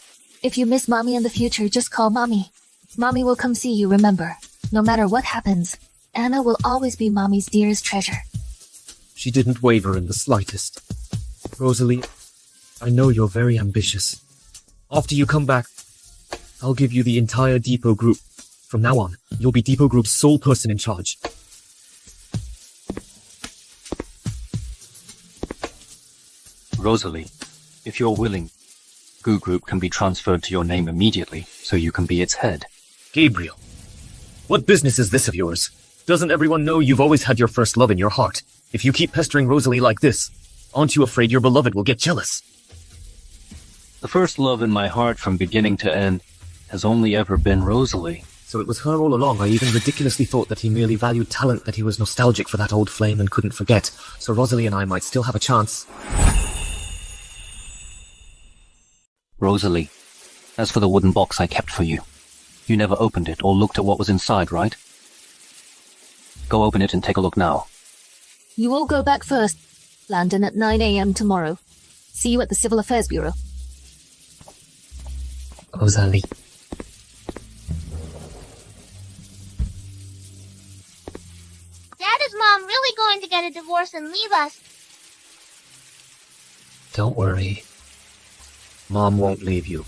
If you miss Mommy in the future, just call Mommy. Mommy will come see you, remember. No matter what happens, Anna will always be Mommy's dearest treasure. She didn't waver in the slightest. Rosalie, I know you're very ambitious. After you come back, I'll give you the entire depot group. From now on, you'll be depot group's sole person in charge. Rosalie, if you're willing, Goo Group can be transferred to your name immediately, so you can be its head. Gabriel, what business is this of yours? Doesn't everyone know you've always had your first love in your heart? If you keep pestering Rosalie like this, aren't you afraid your beloved will get jealous? The first love in my heart from beginning to end has only ever been Rosalie. So it was her all along. I even ridiculously thought that he merely valued talent, that he was nostalgic for that old flame and couldn't forget. So Rosalie and I might still have a chance. Rosalie, as for the wooden box I kept for you, you never opened it or looked at what was inside, right? Go open it and take a look now. You all go back first. Landon at 9 a.m. tomorrow. See you at the Civil Affairs Bureau. Rosalie. Dad, is Mom really going to get a divorce and leave us? Don't worry. Mom won't leave you.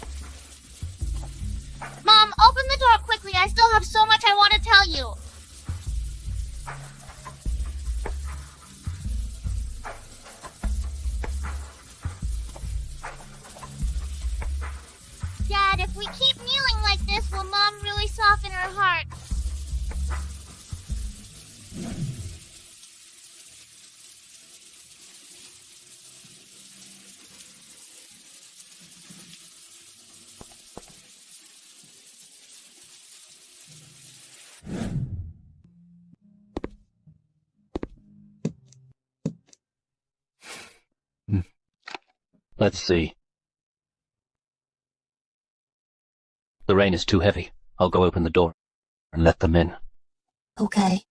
Mom, open the door quickly. I still have so much I want to tell you. Dad, if we keep kneeling like this, will Mom really soften her heart? Let's see. The rain is too heavy. I'll go open the door and let them in. Okay.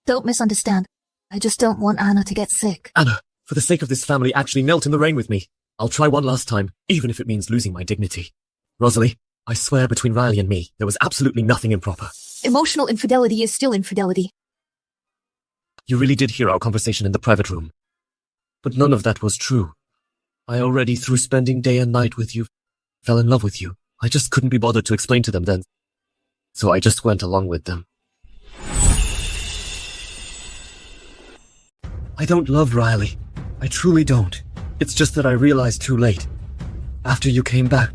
Don't misunderstand. I just don't want Anna to get sick. Anna, for the sake of this family, actually melt in the rain with me. I'll try one last time, even if it means losing my dignity. Rosalie, I swear between Riley and me, there was absolutely nothing improper. Emotional infidelity is still infidelity. You really did hear our conversation in the private room. But none of that was true. I already, through spending day and night with you, fell in love with you. I just couldn't be bothered to explain to them then. So I just went along with them. I don't love Riley. I truly don't. It's just that I realized too late. After you came back,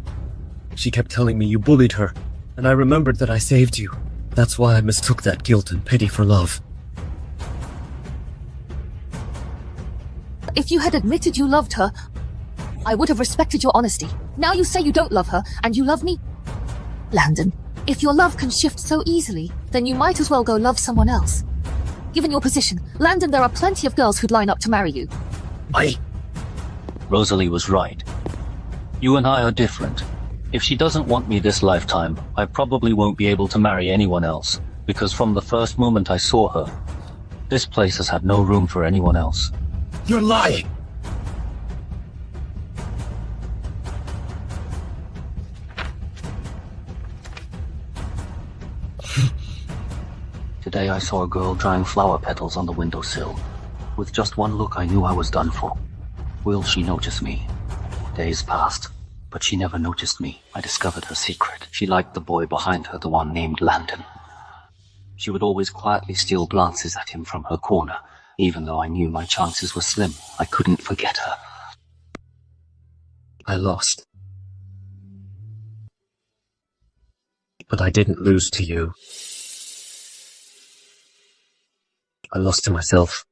she kept telling me you bullied her, and I remembered that I saved you. That's why I mistook that guilt and pity for love. If you had admitted you loved her, I would have respected your honesty. Now you say you don't love her, and you love me? Landon, if your love can shift so easily, then you might as well go love someone else. Given your position, Landon, there are plenty of girls who'd line up to marry you. Rosalie was right. You and I are different. If she doesn't want me this lifetime, I probably won't be able to marry anyone else, because from the first moment I saw her, this place has had no room for anyone else. You're lying! Today I saw a girl drying flower petals on the windowsill. With just one look I knew I was done for. Will she notice me? Days passed, but she never noticed me. I discovered her secret. She liked the boy behind her, the one named Landon. She would always quietly steal glances at him from her corner. Even though I knew my chances were slim, I couldn't forget her. I lost. But I didn't lose to you. I lost to myself.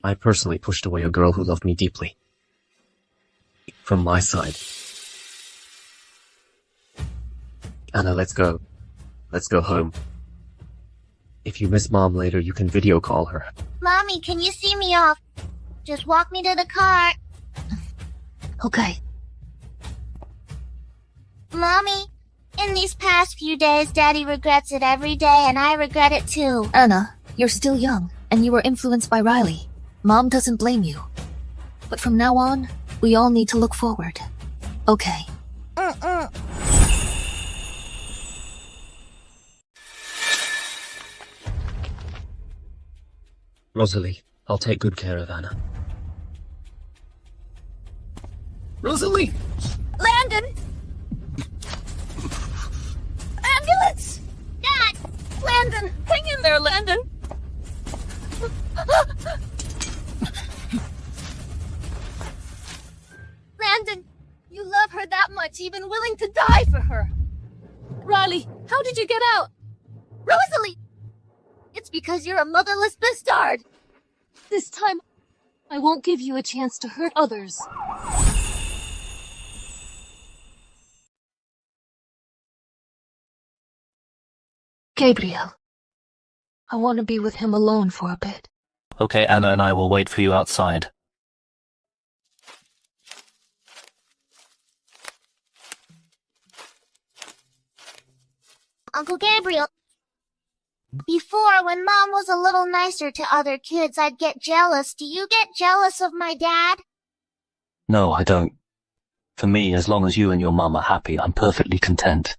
I personally pushed away a girl who loved me deeply. From my side. Anna, let's go. Let's go home. If you miss Mom later, you can video call her. Mommy, can you see me off? Just walk me to the car. Okay. Mommy, in these past few days, Daddy regrets it every day, and I regret it too. Anna, you're still young, and you were influenced by Riley. Mom doesn't blame you. But from now on, we all need to look forward. Okay. Rosalie, I'll take good care of Anna. Rosalie! Landon! Ambulance! Dad! Landon! Hang in there, Landon! Landon, you love her that much, even willing to die for her. Riley, how did you get out? Rosalie! It's because you're a motherless bastard! This time, I won't give you a chance to hurt others. Gabriel, I want to be with him alone for a bit. Okay, Anna and I will wait for you outside. Uncle Gabriel, before, when Mom was a little nicer to other kids, I'd get jealous. Do you get jealous of my dad? No, I don't. For me, as long as you and your mum are happy, I'm perfectly content.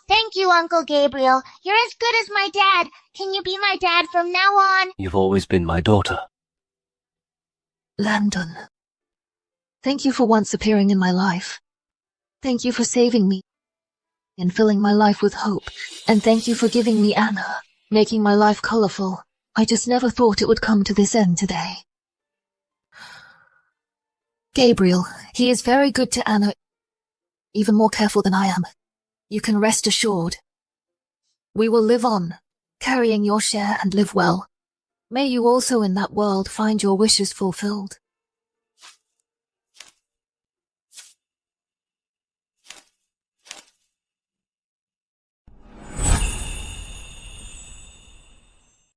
Thank you, Uncle Gabriel. You're as good as my dad. Can you be my dad from now on? You've always been my daughter. Landon, thank you for once appearing in my life. Thank you for saving me and filling my life with hope. And thank you for giving me Anna, making my life colorful. I just never thought it would come to this end today. Gabriel, he is very good to Anna, even more careful than I am. You can rest assured. We will live on, carrying your share and live well. May you also in that world find your wishes fulfilled.